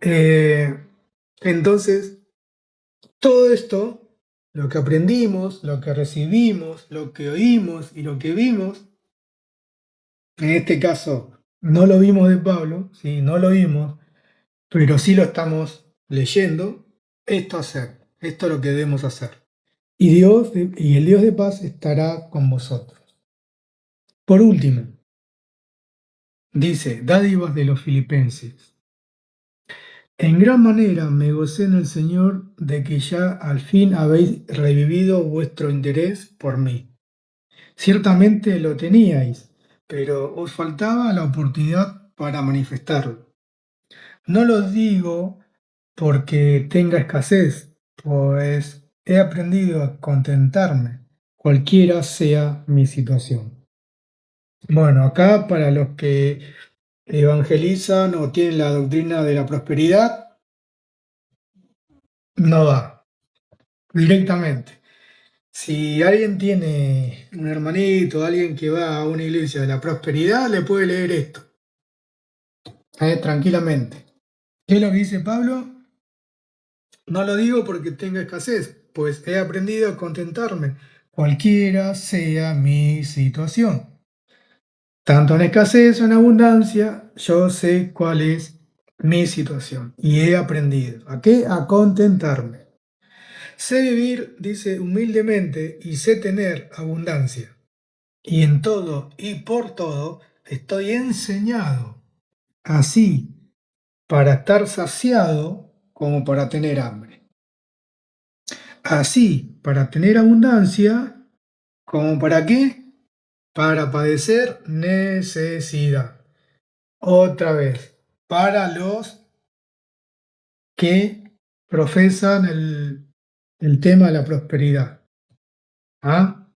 Eh, entonces, todo esto, lo que aprendimos, lo que recibimos, lo que oímos y lo que vimos, en este caso no lo vimos de Pablo, ¿sí? No lo vimos, pero sí lo estamos leyendo, esto es lo que debemos hacer. Y el Dios de paz estará con vosotros. Por último, dice, dádivas de los filipenses. En gran manera me gocé en el Señor de que ya al fin habéis revivido vuestro interés por mí. Ciertamente lo teníais, pero os faltaba la oportunidad para manifestarlo. No lo digo porque tenga escasez, pues he aprendido a contentarme, cualquiera sea mi situación. Bueno, acá para los que evangelizan o tienen la doctrina de la prosperidad, no va, directamente. Si alguien tiene un hermanito, alguien que va a una iglesia de la prosperidad, le puede leer esto, tranquilamente. ¿Qué es lo que dice Pablo? No lo digo porque tenga escasez, pues he aprendido a contentarme, cualquiera sea mi situación. Tanto en escasez o en abundancia, yo sé cuál es mi situación y he aprendido. ¿A qué? A contentarme. Sé vivir, dice, humildemente y sé tener abundancia. Y en todo y por todo estoy enseñado, así para estar saciado como para tener hambre. Así para tener abundancia, ¿como para qué? Para padecer necesidad. Otra vez, para los que profesan el tema de la prosperidad. ¿Ah?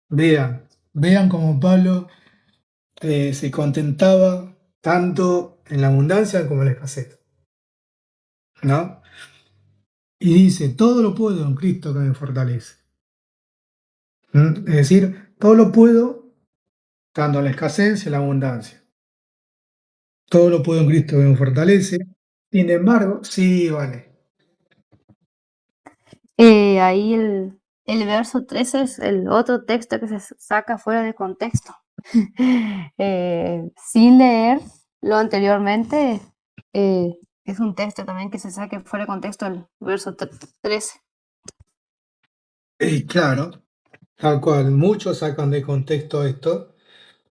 Vean cómo Pablo se contentaba tanto en la abundancia como en la escasez. ¿No? Y dice, todo lo puedo en Cristo que me fortalece. Es decir, todo lo puedo tanto en la escasez y en la abundancia. Todo lo puedo en Cristo que me fortalece. Sin embargo, sí, vale.
Ahí el verso 13 es el otro texto que se saca fuera de contexto. Sin leer lo anteriormente, es un texto también que se saque fuera de contexto el verso 13.
Claro, tal cual, muchos sacan de contexto esto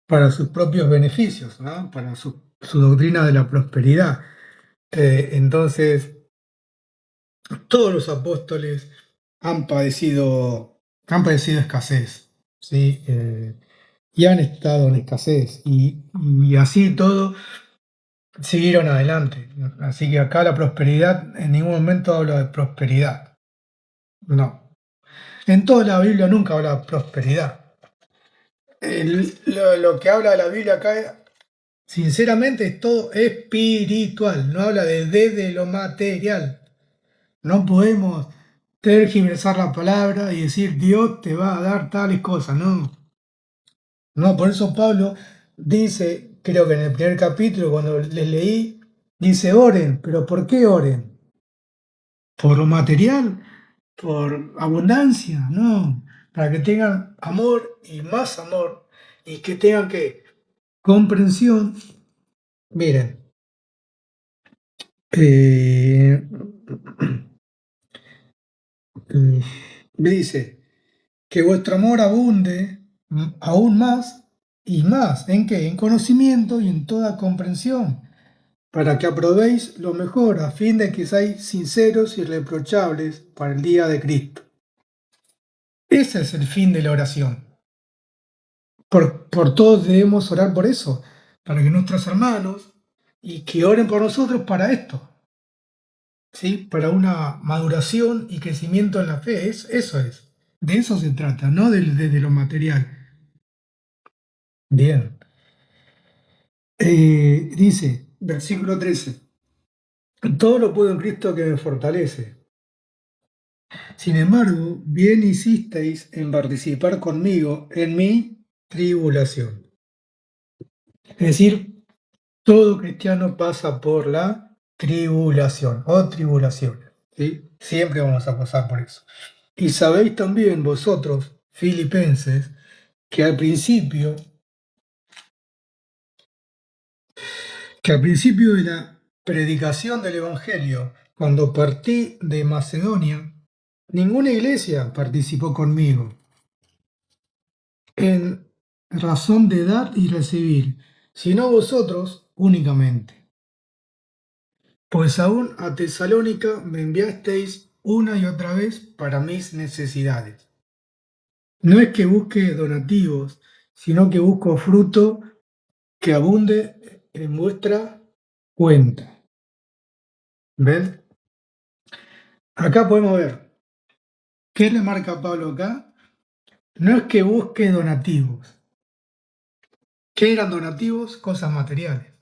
para sus propios beneficios, ¿no? Para su doctrina de la prosperidad. Entonces, todos los apóstoles han padecido escasez, ¿sí? Y han estado en escasez, y así todo siguieron adelante. Así que acá la prosperidad, en ningún momento habla de prosperidad, no. En toda la Biblia nunca habla de prosperidad. Lo que habla la Biblia acá, sinceramente, es todo espiritual. No habla de lo material. No podemos tergiversar la palabra y decir Dios te va a dar tales cosas. No. No, por eso Pablo dice, creo que en el primer capítulo, cuando les leí, dice oren. ¿Pero por qué oren? ¿Por lo material? ¿Por abundancia? No, para que tengan amor y más amor y que tengan que comprensión. Miren, eh, dice que vuestro amor abunde aún más y más. ¿En qué? En conocimiento y en toda comprensión, para que aprobéis lo mejor, a fin de que seáis sinceros y irreprochables para el día de Cristo. Ese es el fin de la oración. Por todos debemos orar por eso, para que nuestros hermanos y que oren por nosotros para esto, ¿sí? Para una maduración y crecimiento en la fe. Eso es. De eso se trata, no de lo material. Bien. Dice, versículo 13, todo lo puedo en Cristo que me fortalece. Sin embargo, bien hicisteis en participar conmigo en mi tribulación. Es decir, todo cristiano pasa por la tribulación o tribulaciones, ¿sí? Siempre vamos a pasar por eso. Y sabéis también vosotros, filipenses, que al principio de la predicación del Evangelio, cuando partí de Macedonia, ninguna iglesia participó conmigo en razón de dar y recibir, sino vosotros únicamente. Pues aún a Tesalónica me enviasteis una y otra vez para mis necesidades. No es que busque donativos, sino que busco fruto que abunde en vuestra cuenta. ¿Ven? Acá podemos ver, ¿qué le marca Pablo acá? No es que busque donativos. ¿Qué eran donativos? Cosas materiales.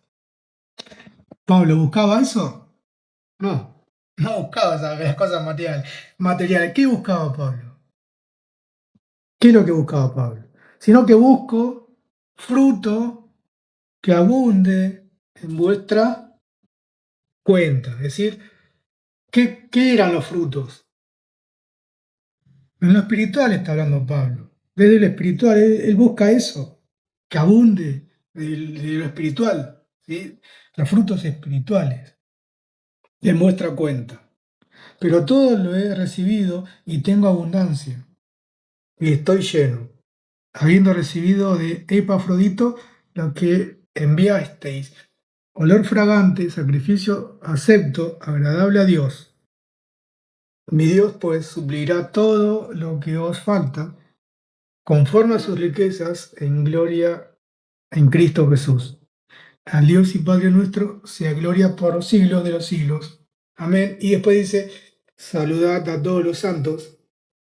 ¿Pablo buscaba eso? No, no buscaba esas cosas materiales. ¿Qué buscaba Pablo? ¿Qué es lo que buscaba Pablo? Sino que busco fruto que abunde en vuestra cuenta. Es decir, ¿qué eran los frutos? En lo espiritual está hablando Pablo. Desde lo espiritual, él busca eso, que abunde de lo espiritual, ¿sí? Los frutos espirituales en vuestra cuenta. Pero todo lo he recibido y tengo abundancia, y estoy lleno, habiendo recibido de Epafrodito lo que enviasteis, olor fragante, sacrificio acepto, agradable a Dios. Mi Dios pues suplirá todo lo que os falta, conforme a sus riquezas en gloria en Cristo Jesús. Al Dios y Padre nuestro sea gloria por los siglos de los siglos. Amén. Y después dice, saludad a todos los santos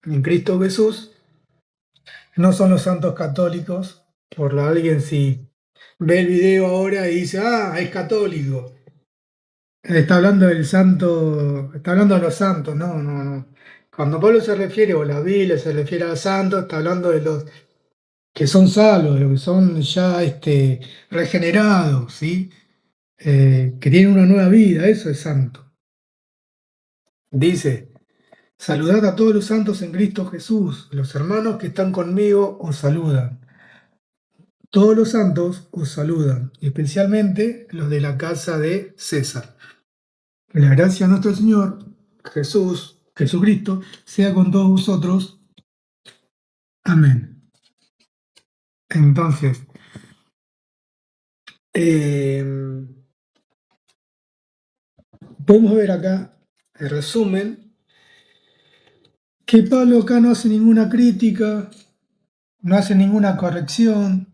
en Cristo Jesús. No son los santos católicos, por alguien si ve el video ahora y dice, es católico. Está hablando del santo, está hablando de los santos, no, no, no. Cuando Pablo se refiere, o la Biblia se refiere a santos, está hablando de los que son salvos, de los que son ya regenerados, ¿sí? Que tienen una nueva vida, eso es santo. Dice, saludad a todos los santos en Cristo Jesús, los hermanos que están conmigo os saludan. Todos los santos os saludan, especialmente los de la casa de César. Que la gracia de nuestro Señor Jesucristo, sea con todos vosotros. Amén. Entonces, podemos ver acá, el resumen, que Pablo acá no hace ninguna crítica, no hace ninguna corrección,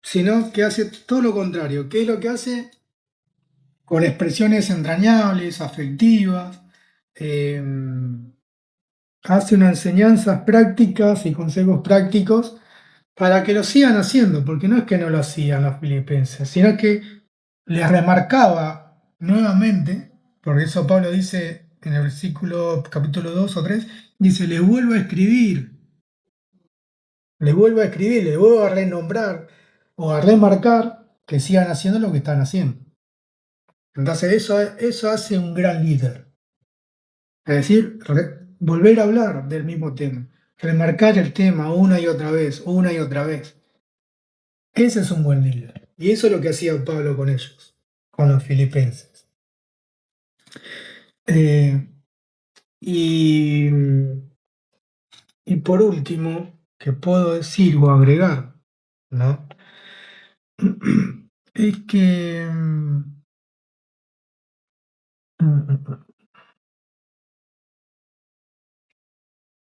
sino que hace todo lo contrario. ¿Qué es lo que hace? Con expresiones entrañables, afectivas, hace unas enseñanzas prácticas y consejos prácticos para que lo sigan haciendo, porque no es que no lo hacían los filipenses, sino que les remarcaba nuevamente, por eso Pablo dice en el versículo capítulo 2 o 3, dice, les vuelvo a escribir, les vuelvo a renombrar o a remarcar que sigan haciendo lo que están haciendo. Entonces eso hace un gran líder. Es decir, volver a hablar del mismo tema, remarcar el tema una y otra vez, una y otra vez. Ese es un buen líder. Y eso es lo que hacía Pablo con ellos, con los filipenses. Eh, y, y por último, que puedo decir o agregar, ¿no? Es que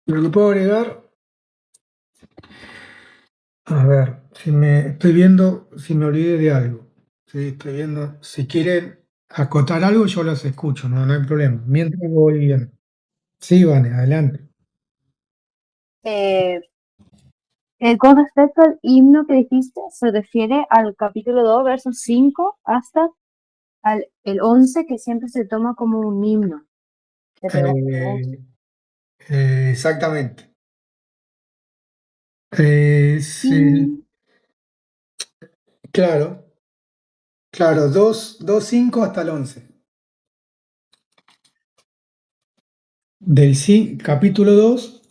lo que puedo agregar, a ver, estoy viendo si me olvidé de algo. Sí, estoy viendo, si quieren acotar algo, yo los escucho, no hay problema. Mientras voy bien. Sí, Vane, adelante.
Con respecto al himno que dijiste, se refiere al capítulo 2, versos 5 hasta el 11, que siempre se toma como un himno. Te pregunto.
Exactamente.
Y
Claro, claro, 5 hasta el 11. Capítulo 2,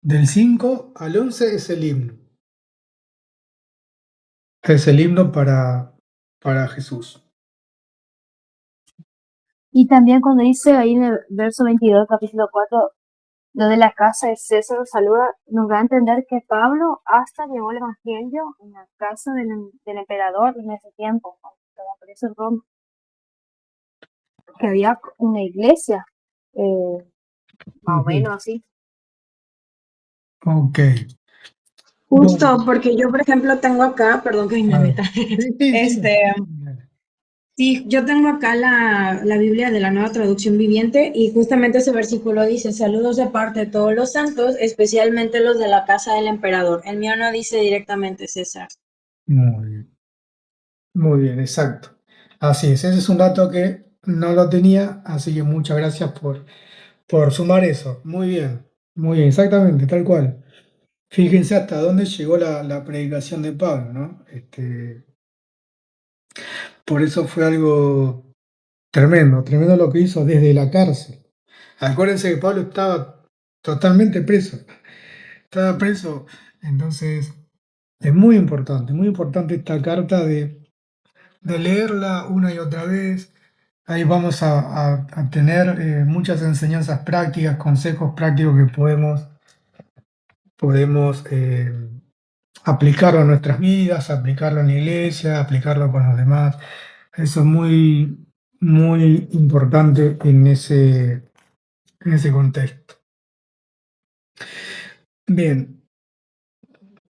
del 5 al 11 es el himno. Es el himno para Jesús.
Y también cuando dice ahí en el verso 22, capítulo 4, lo de la casa de César los saluda, nos da a entender que Pablo hasta llevó el evangelio en la casa del emperador en ese tiempo, cuando estaba preso en Roma, que había una iglesia, más o menos así.
Ok.
Justo,
Bueno,
porque yo, por ejemplo, tengo acá, perdón que me meta.
sí.
Sí, yo tengo acá la Biblia de la Nueva Traducción Viviente y justamente ese versículo dice, saludos de parte de todos los santos, especialmente los de la casa del emperador. El mío no dice directamente César.
Muy bien, exacto. Así es, ese es un dato que no lo tenía, así que muchas gracias por sumar eso. Muy bien, exactamente, tal cual. Fíjense hasta dónde llegó la predicación de Pablo, ¿no? Por eso fue algo tremendo lo que hizo desde la cárcel. Acuérdense que Pablo estaba totalmente preso, entonces es muy importante esta carta de leerla una y otra vez. Ahí vamos a tener muchas enseñanzas prácticas, consejos prácticos que podemos aplicarlo a nuestras vidas, aplicarlo en la iglesia, aplicarlo con los demás. Eso es muy importante en ese contexto. Bien,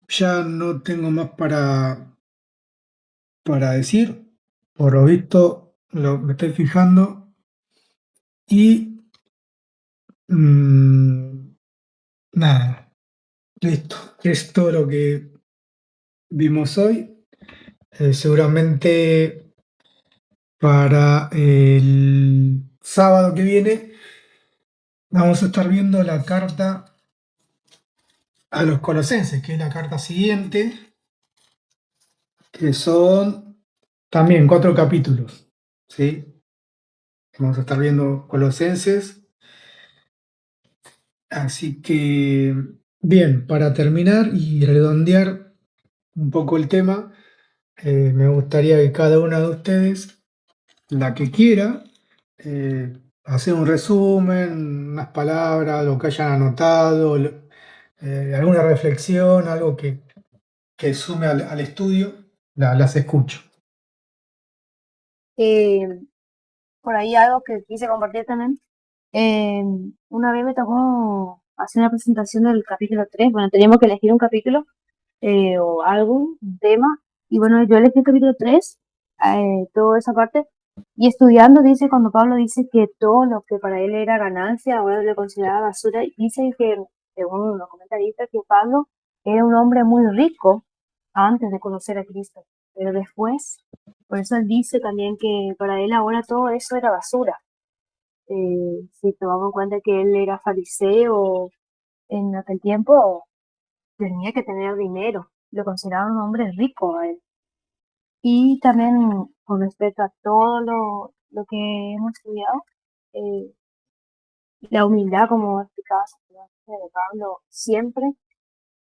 ya no tengo más para decir. Por lo visto, me estoy fijando. Y nada, listo. Es todo lo que vimos hoy. Seguramente para el sábado que viene vamos a estar viendo la carta a los Colosenses, que es la carta siguiente, que son también 4 capítulos, ¿sí? Vamos a estar viendo Colosenses. Así que, bien, para terminar y redondear un poco el tema, me gustaría que cada una de ustedes, la que quiera, hacer un resumen, unas palabras, lo que hayan anotado, alguna reflexión, algo que sume al estudio, las escucho.
Por ahí algo que quise compartir también. Una vez me tocó hacer una presentación del capítulo 3. Bueno, teníamos que elegir un capítulo o algo, un tema. Y bueno, yo elegí el capítulo 3, toda esa parte, Y estudiando, dice, cuando Pablo dice que todo lo que para él era ganancia, ahora lo consideraba basura, dice que, según los comentaristas, que Pablo era un hombre muy rico antes de conocer a Cristo, pero después, por eso él dice también que para él ahora todo eso era basura. Si tomamos en cuenta que él era fariseo en aquel tiempo, tenía que tener dinero, lo consideraban un hombre rico a él. Y también con respecto a todo lo que hemos estudiado, eh, la humildad, como explicaba de Pablo, siempre,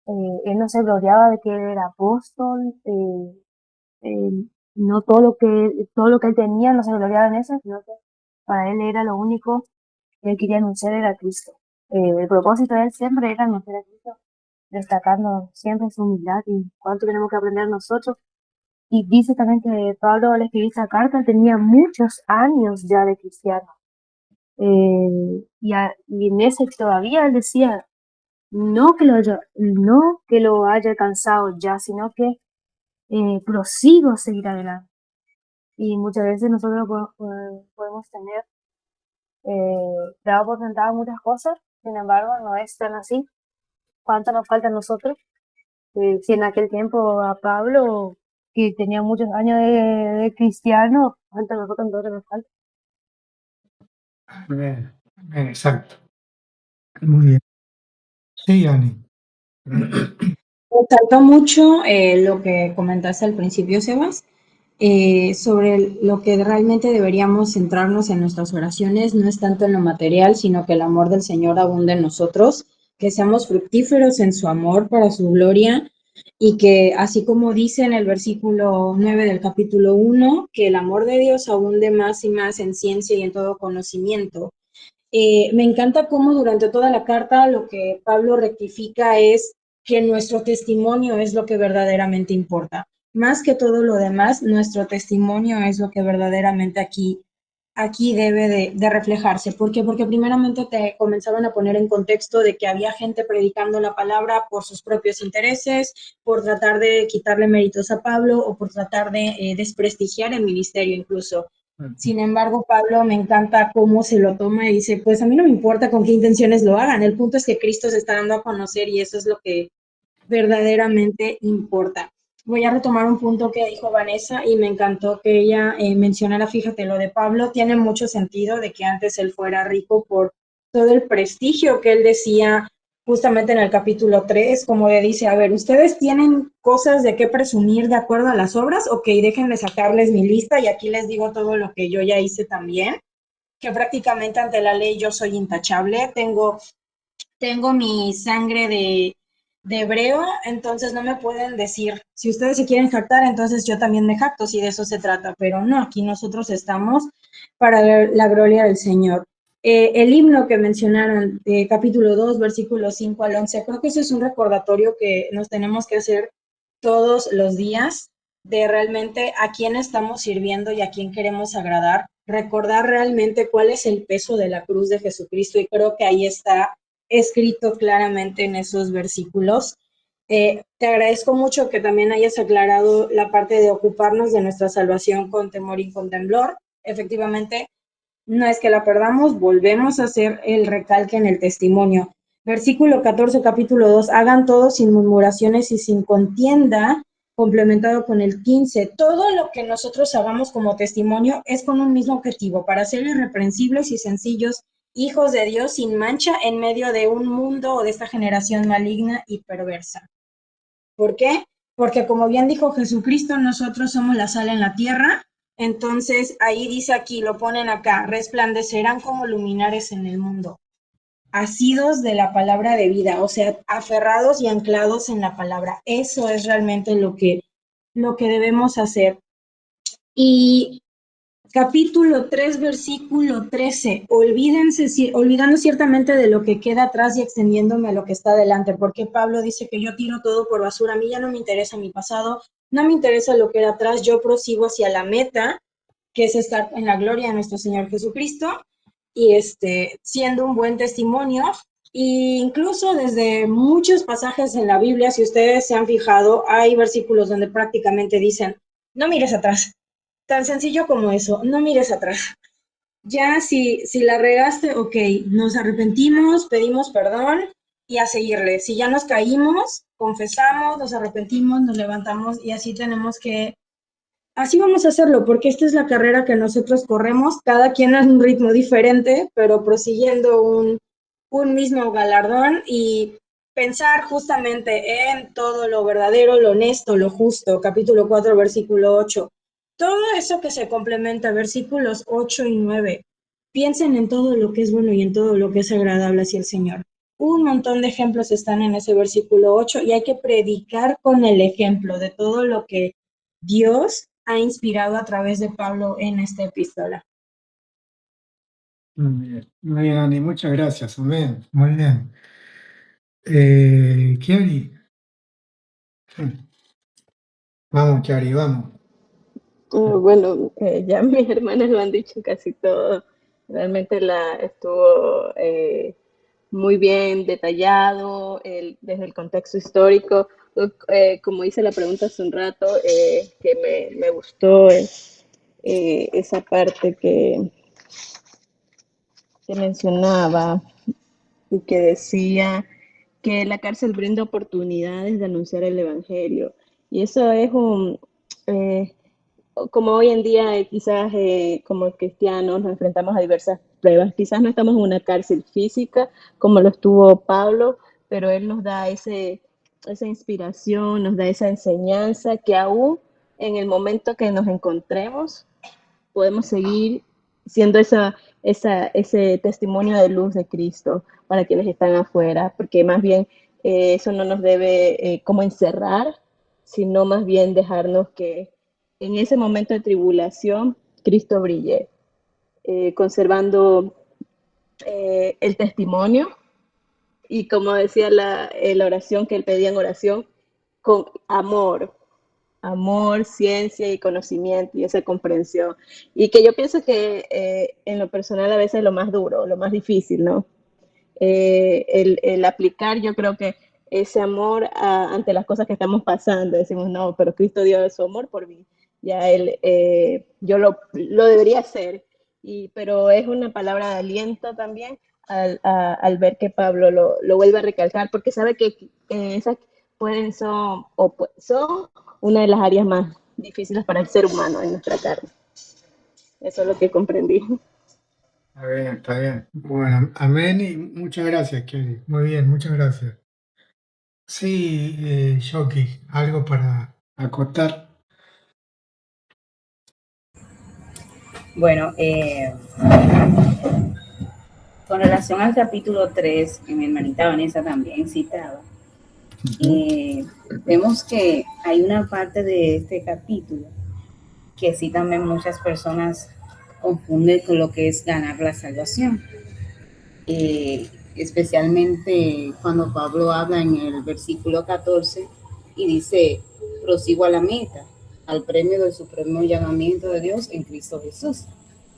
él no se gloriaba de que él era apóstol, eh, no todo lo que él tenía no se gloriaba en eso, sino que para él era lo único que él quería anunciar era Cristo. El propósito de él siempre era anunciar a Cristo, destacando siempre su humildad y cuánto tenemos que aprender nosotros. Y dice también que Pablo al escribir esa carta tenía muchos años ya de cristiano. Y en ese todavía él decía, no que lo haya alcanzado ya, sino que prosigo a seguir adelante. Y muchas veces nosotros podemos tener dado por sentado muchas cosas, sin embargo no es tan así. ¿Cuánto nos falta a nosotros? Si en aquel tiempo a Pablo, que tenía muchos años de cristiano, ¿cuánto a nosotros entonces nos falta?
Bien, bien, exacto. Muy bien. Sí, Ani.
Me saltó mucho lo que comentaste al principio, Sebas, sobre lo que realmente deberíamos centrarnos en nuestras oraciones, no es tanto en lo material, sino que el amor del Señor abunde en nosotros, que seamos fructíferos en su amor para su gloria y que, así como dice en el versículo 9 del capítulo 1, que el amor de Dios abunde más y más en ciencia y en todo conocimiento. Me encanta cómo durante toda la carta lo que Pablo rectifica es que nuestro testimonio es lo que verdaderamente importa. Más que todo lo demás, nuestro testimonio es lo que verdaderamente aquí debe de reflejarse. ¿Por qué? Porque primeramente te comenzaron a poner en contexto de que había gente predicando la palabra por sus propios intereses, por tratar de quitarle méritos a Pablo o por tratar de desprestigiar el ministerio incluso. Sin embargo, Pablo me encanta cómo se lo toma y dice, pues a mí no me importa con qué intenciones lo hagan, el punto es que Cristo se está dando a conocer y eso es lo que verdaderamente importa. Voy a retomar un punto que dijo Vanessa y me encantó que ella mencionara, fíjate, lo de Pablo tiene mucho sentido de que antes él fuera rico por todo el prestigio que él decía justamente en el capítulo 3, como le dice, a ver, ¿ustedes tienen cosas de qué presumir de acuerdo a las obras? Ok, déjenme sacarles mi lista y aquí les digo todo lo que yo ya hice también, que prácticamente ante la ley yo soy intachable, tengo mi sangre de hebreo, entonces no me pueden decir, si ustedes se quieren jactar, entonces yo también me jacto, si de eso se trata, pero no, aquí nosotros estamos para la gloria del Señor. El himno que mencionaron, capítulo 2, versículos 5 al 11, creo que ese es un recordatorio que nos tenemos que hacer todos los días de realmente a quién estamos sirviendo y a quién queremos agradar, recordar realmente cuál es el peso de la cruz de Jesucristo y creo que ahí está escrito claramente en esos versículos. Te agradezco mucho que también hayas aclarado la parte de ocuparnos de nuestra salvación con temor y con temblor. Efectivamente, no es que la perdamos, volvemos a hacer el recalque en el testimonio. Versículo 14, capítulo 2, hagan todo sin murmuraciones y sin contienda, complementado con el 15. Todo lo que nosotros hagamos como testimonio es con un mismo objetivo, para ser irreprensibles y sencillos, hijos de Dios sin mancha en medio de un mundo o de esta generación maligna y perversa. ¿Por qué? Porque como bien dijo Jesucristo, nosotros somos la sal en la tierra. Entonces, ahí dice aquí, lo ponen acá, resplandecerán como luminares en el mundo, asidos de la palabra de vida, o sea, aferrados y anclados en la palabra. Eso es realmente lo que debemos hacer. Y capítulo 3, versículo 13. Olvidando ciertamente de lo que queda atrás y extendiéndome a lo que está adelante, porque Pablo dice que yo tiro todo por basura, a mí ya no me interesa mi pasado, no me interesa lo que era atrás, yo prosigo hacia la meta, que es estar en la gloria de nuestro Señor Jesucristo, y siendo un buen testimonio, e incluso desde muchos pasajes en la Biblia, si ustedes se han fijado, hay versículos donde prácticamente dicen, no mires atrás, Tan sencillo como eso, no mires atrás. Ya si la regaste, ok, nos arrepentimos, pedimos perdón y a seguirle. Si ya nos caímos, confesamos, nos arrepentimos, nos levantamos y así tenemos que, así vamos a hacerlo, porque esta es la carrera que nosotros corremos, cada quien a un ritmo diferente, pero prosiguiendo un mismo galardón y pensar justamente en todo lo verdadero, lo honesto, lo justo, capítulo 4, versículo 8. Todo eso que se complementa, versículos 8 y 9. Piensen en todo lo que es bueno y en todo lo que es agradable hacia el Señor. Un montón de ejemplos están en ese versículo 8 y hay que predicar con el ejemplo de todo lo que Dios ha inspirado a través de Pablo en esta epístola.
Muy bien, Ani, muchas gracias, amén. Muy bien. Kiari. Vamos, Kiari, vamos.
Bueno, ya mis hermanas lo han dicho casi todo. Realmente estuvo muy bien detallado desde el contexto histórico. Como hice la pregunta hace un rato, que me gustó esa parte que mencionaba y que decía que la cárcel brinda oportunidades de anunciar el Evangelio. Y eso es eh, como hoy en día quizás como cristianos nos enfrentamos a diversas pruebas. Quizás no estamos en una cárcel física como lo estuvo Pablo, pero él nos da esa inspiración, nos da esa enseñanza que aún en el momento que nos encontremos podemos seguir siendo ese testimonio de luz de Cristo para quienes están afuera, porque más bien eso no nos debe como encerrar, sino más bien dejarnos que en ese momento de tribulación Cristo brille, conservando el testimonio y como decía la oración que él pedía en oración, con amor, ciencia y conocimiento y esa comprensión. Y que yo pienso que en lo personal a veces es lo más duro, lo más difícil, ¿no? El aplicar, yo creo que ese amor ante las cosas que estamos pasando, decimos, no, pero Cristo dio su amor por mí, ya él, yo lo debería hacer, pero es una palabra de aliento también al ver que Pablo lo vuelve a recalcar, porque sabe que esas son una de las áreas más difíciles para el ser humano en nuestra carne. Eso es lo que comprendí.
Está bien, está bien. Bueno, amén y muchas gracias, Kiari. Muy bien, muchas gracias. Sí, Shoki, algo para acotar.
Bueno, con relación al capítulo 3, que mi hermanita Vanessa también citaba, vemos que hay una parte de este capítulo que sí también muchas personas confunden con lo que es ganar la salvación. Especialmente cuando Pablo habla en el versículo 14 y dice, prosigo a la meta, al premio del supremo llamamiento de Dios en Cristo Jesús.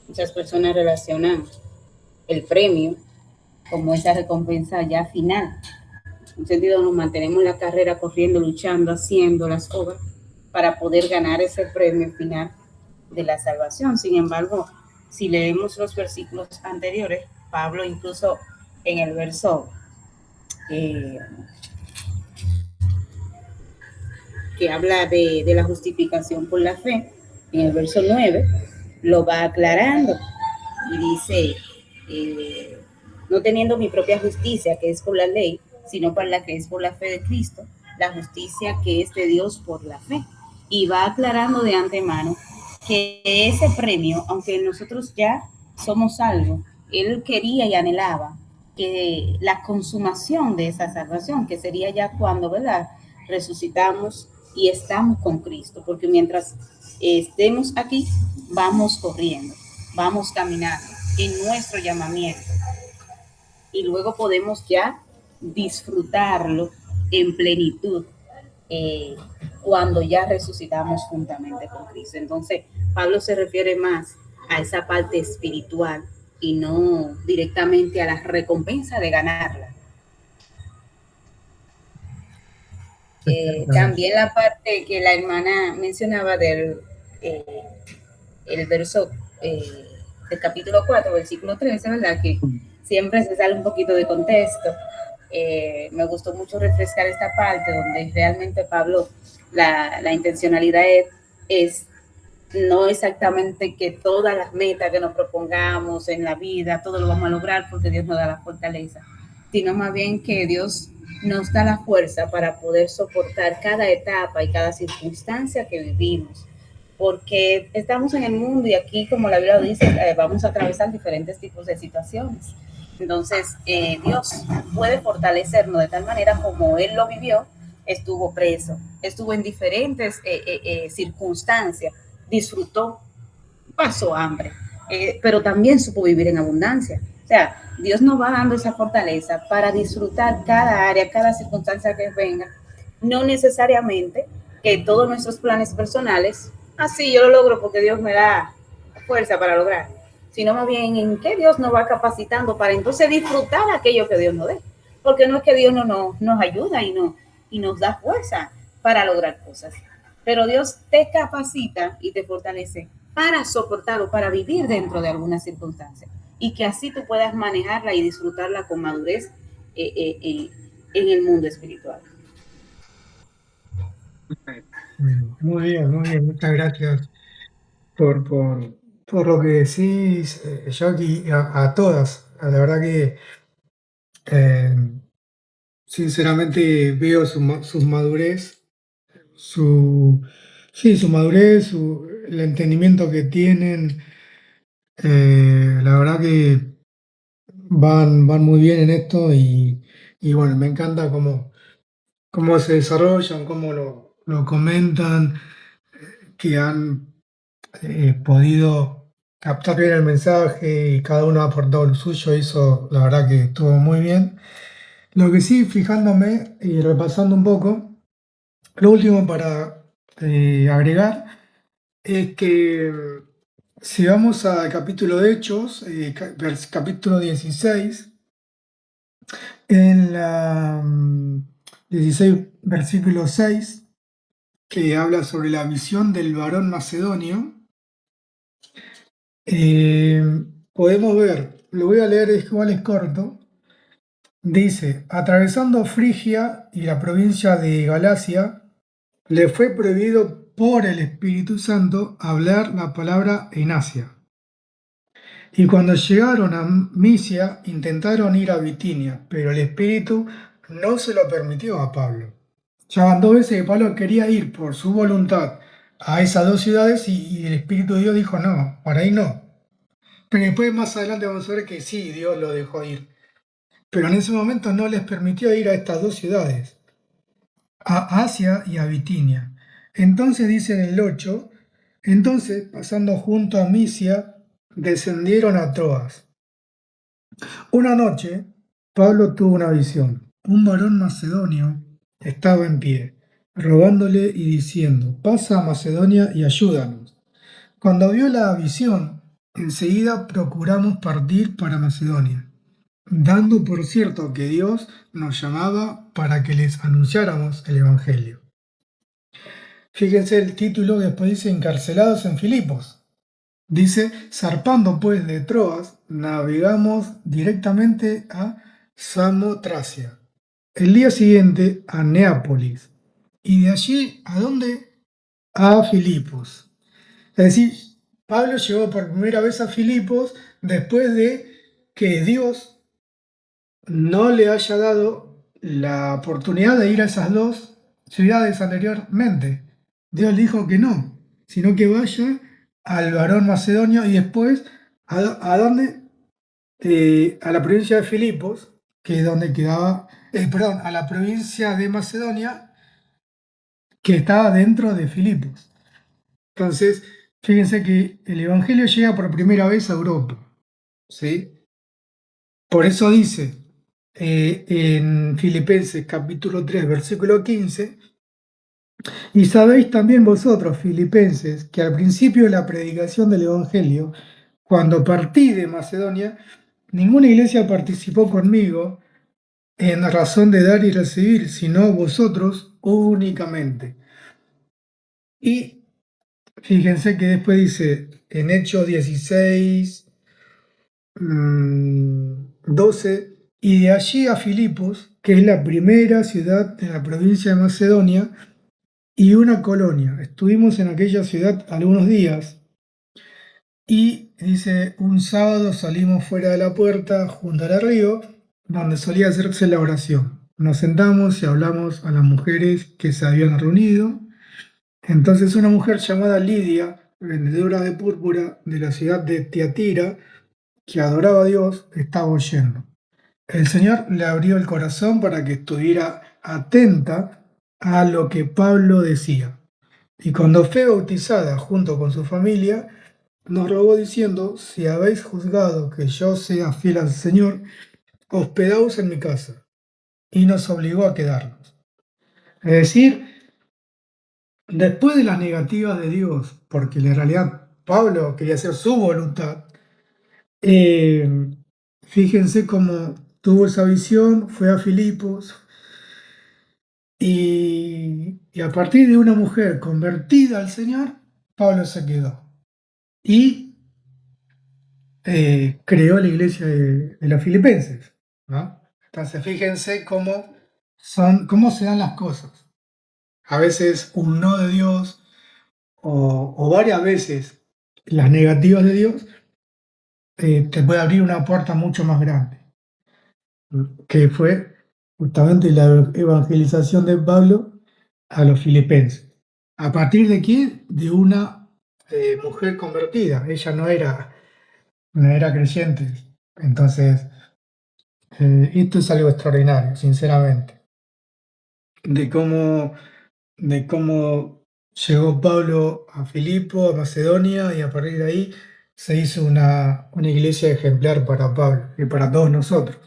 Muchas personas relacionan el premio como esa recompensa ya final. En un sentido, nos mantenemos en la carrera corriendo, luchando, haciendo las obras para poder ganar ese premio final de la salvación. Sin embargo, si leemos los versículos anteriores, Pablo incluso en el verso que habla de la justificación por la fe, en el verso 9, lo va aclarando y dice, no teniendo mi propia justicia, que es por la ley, sino por la que es por la fe de Cristo, la justicia que es de Dios por la fe. Y va aclarando de antemano que ese premio, aunque nosotros ya somos salvos, él quería y anhelaba que la consumación de esa salvación, que sería ya cuando, ¿verdad?, resucitamos y estamos con Cristo, porque mientras estemos aquí, vamos corriendo, vamos caminando en nuestro llamamiento y luego podemos ya disfrutarlo en plenitud cuando ya resucitamos juntamente con Cristo. Entonces, Pablo se refiere más a esa parte espiritual y no directamente a la recompensa de ganarla. También la parte que la hermana mencionaba del el verso del capítulo 4, versículo 13, ¿verdad? Que siempre se sale un poquito de contexto. Me gustó mucho refrescar esta parte donde realmente Pablo, la intencionalidad es no exactamente que todas las metas que nos propongamos en la vida, todo lo vamos a lograr porque Dios nos da la fortaleza, sino más bien que Dios nos da la fuerza para poder soportar cada etapa y cada circunstancia que vivimos. Porque estamos en el mundo y aquí, como la Biblia dice, vamos a atravesar diferentes tipos de situaciones. Entonces, Dios puede fortalecernos de tal manera como Él lo vivió. Estuvo preso, estuvo en diferentes circunstancias, disfrutó, pasó hambre, pero también supo vivir en abundancia. O sea, Dios nos va dando esa fortaleza para disfrutar cada área, cada circunstancia que venga. No necesariamente que todos nuestros planes personales, así yo lo logro porque Dios me da fuerza para lograr, sino más bien en qué Dios nos va capacitando para entonces disfrutar aquello que Dios nos dé. Porque no es que Dios no nos ayuda y nos da fuerza para lograr cosas, pero Dios te capacita y te fortalece para soportar o para vivir dentro de alguna circunstancia y que así tú puedas manejarla y disfrutarla con madurez en el mundo espiritual.
Muy bien, muchas gracias por lo que decís, Jackie, a todas. La verdad que sinceramente veo su madurez, su madurez, el entendimiento que tienen. La verdad que van muy bien en esto y bueno, me encanta cómo se desarrollan, cómo lo comentan, que han podido captar bien el mensaje y cada uno ha aportado lo suyo, eso la verdad que estuvo muy bien. Lo que sí, fijándome y repasando un poco, lo último para agregar es que si vamos al capítulo de Hechos, capítulo 16, en la 16, versículo 6, que habla sobre la visión del varón macedonio, podemos ver, lo voy a leer, igual es corto, dice, atravesando Frigia y la provincia de Galacia, le fue prohibido por el Espíritu Santo hablar la palabra en Asia. Y cuando llegaron a Misia, intentaron ir a Bitinia, pero el Espíritu no se lo permitió a Pablo. Ya van 2 veces que Pablo quería ir por su voluntad a esas 2 ciudades y el Espíritu de Dios dijo no, por ahí no. Pero después más adelante vamos a ver que sí, Dios lo dejó ir. Pero en ese momento no les permitió ir a estas 2 ciudades, a Asia y a Bitinia. Entonces dice en el 8, entonces pasando junto a Misia, descendieron a Troas. Una noche, Pablo tuvo una visión. Un varón macedonio estaba en pie, rogándole y diciendo, pasa a Macedonia y ayúdanos. Cuando vio la visión, enseguida procuramos partir para Macedonia, dando por cierto que Dios nos llamaba para que les anunciáramos el Evangelio. Fíjense el título, después dice encarcelados en Filipos. Dice, zarpando pues de Troas, navegamos directamente a Samotracia. El día siguiente a Neápolis. Y de allí, ¿a dónde? A Filipos. Es decir, Pablo llegó por primera vez a Filipos después de que Dios no le haya dado la oportunidad de ir a esas 2 ciudades anteriormente. Dios le dijo que no, sino que vaya al varón macedonio y después, ¿a dónde? A la provincia de Filipos, que es donde quedaba, a la provincia de Macedonia, que estaba dentro de Filipos. Entonces, fíjense que el Evangelio llega por primera vez a Europa, ¿sí? Por eso dice en Filipenses capítulo 3, versículo 15, y sabéis también vosotros, filipenses, que al principio de la predicación del Evangelio, cuando partí de Macedonia, ninguna iglesia participó conmigo en razón de dar y recibir, sino vosotros únicamente. Y Fíjense que después dice en Hechos 16, 12, y de allí a Filipos, que es la primera ciudad de la provincia de Macedonia, y una colonia. Estuvimos en aquella ciudad algunos días, y dice, un sábado salimos fuera de la puerta, junto al río, donde solía hacerse la oración. Nos sentamos y hablamos a las mujeres que se habían reunido. Entonces una mujer llamada Lidia, vendedora de púrpura de la ciudad de Tiatira, que adoraba a Dios, estaba oyendo. El Señor le abrió el corazón para que estuviera atenta a lo que Pablo decía. Y cuando fue bautizada junto con su familia, nos rogó diciendo, si habéis juzgado que yo sea fiel al Señor, hospedaos en mi casa. Y nos obligó a quedarnos. Es decir, después de las negativas de Dios, porque en realidad Pablo quería hacer su voluntad, fíjense cómo tuvo esa visión, fue a Filipos, y a partir de una mujer convertida al Señor, Pablo se quedó. Y creó la iglesia de los filipenses, ¿no? Entonces fíjense cómo se dan las cosas. A veces un no de Dios o varias veces las negativas de Dios te puede abrir una puerta mucho más grande, que fue justamente la evangelización de Pablo a los filipenses. ¿A partir de qué? De una mujer convertida. Ella no era creyente. Entonces, esto es algo extraordinario, sinceramente, de cómo llegó Pablo a Filipo, a Macedonia, y a partir de ahí se hizo una iglesia ejemplar para Pablo y para todos nosotros.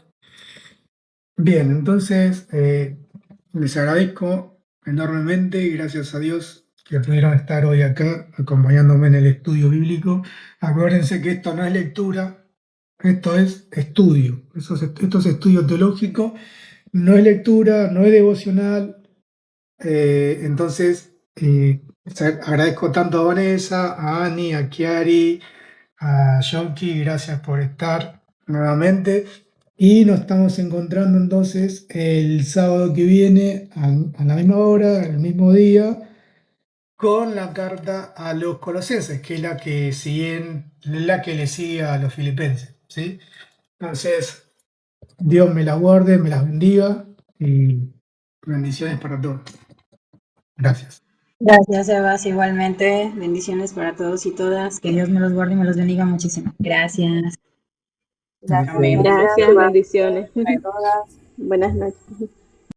Bien, entonces les agradezco enormemente y gracias a Dios que pudieron estar hoy acá acompañándome en el estudio bíblico. Acuérdense que esto no es lectura, esto es estudio. Esto es estudio teológico, no es lectura, no es devocional. Entonces, agradezco tanto a Vanessa, a Ani, a Chiari, a Yonki, gracias por estar nuevamente. Y nos estamos encontrando entonces el sábado que viene a la misma hora, el mismo día, con la carta a los colosenses, que es la que le sigue a los filipenses, ¿sí? Entonces, Dios me las guarde, me las bendiga y bendiciones para todos. Gracias.
Gracias, Sebas. Igualmente, bendiciones para todos y todas. Que Dios me los guarde y me los bendiga muchísimo. Gracias.
Gracias,
Amén.
Gracias, bendiciones.
a todas.
Buenas noches.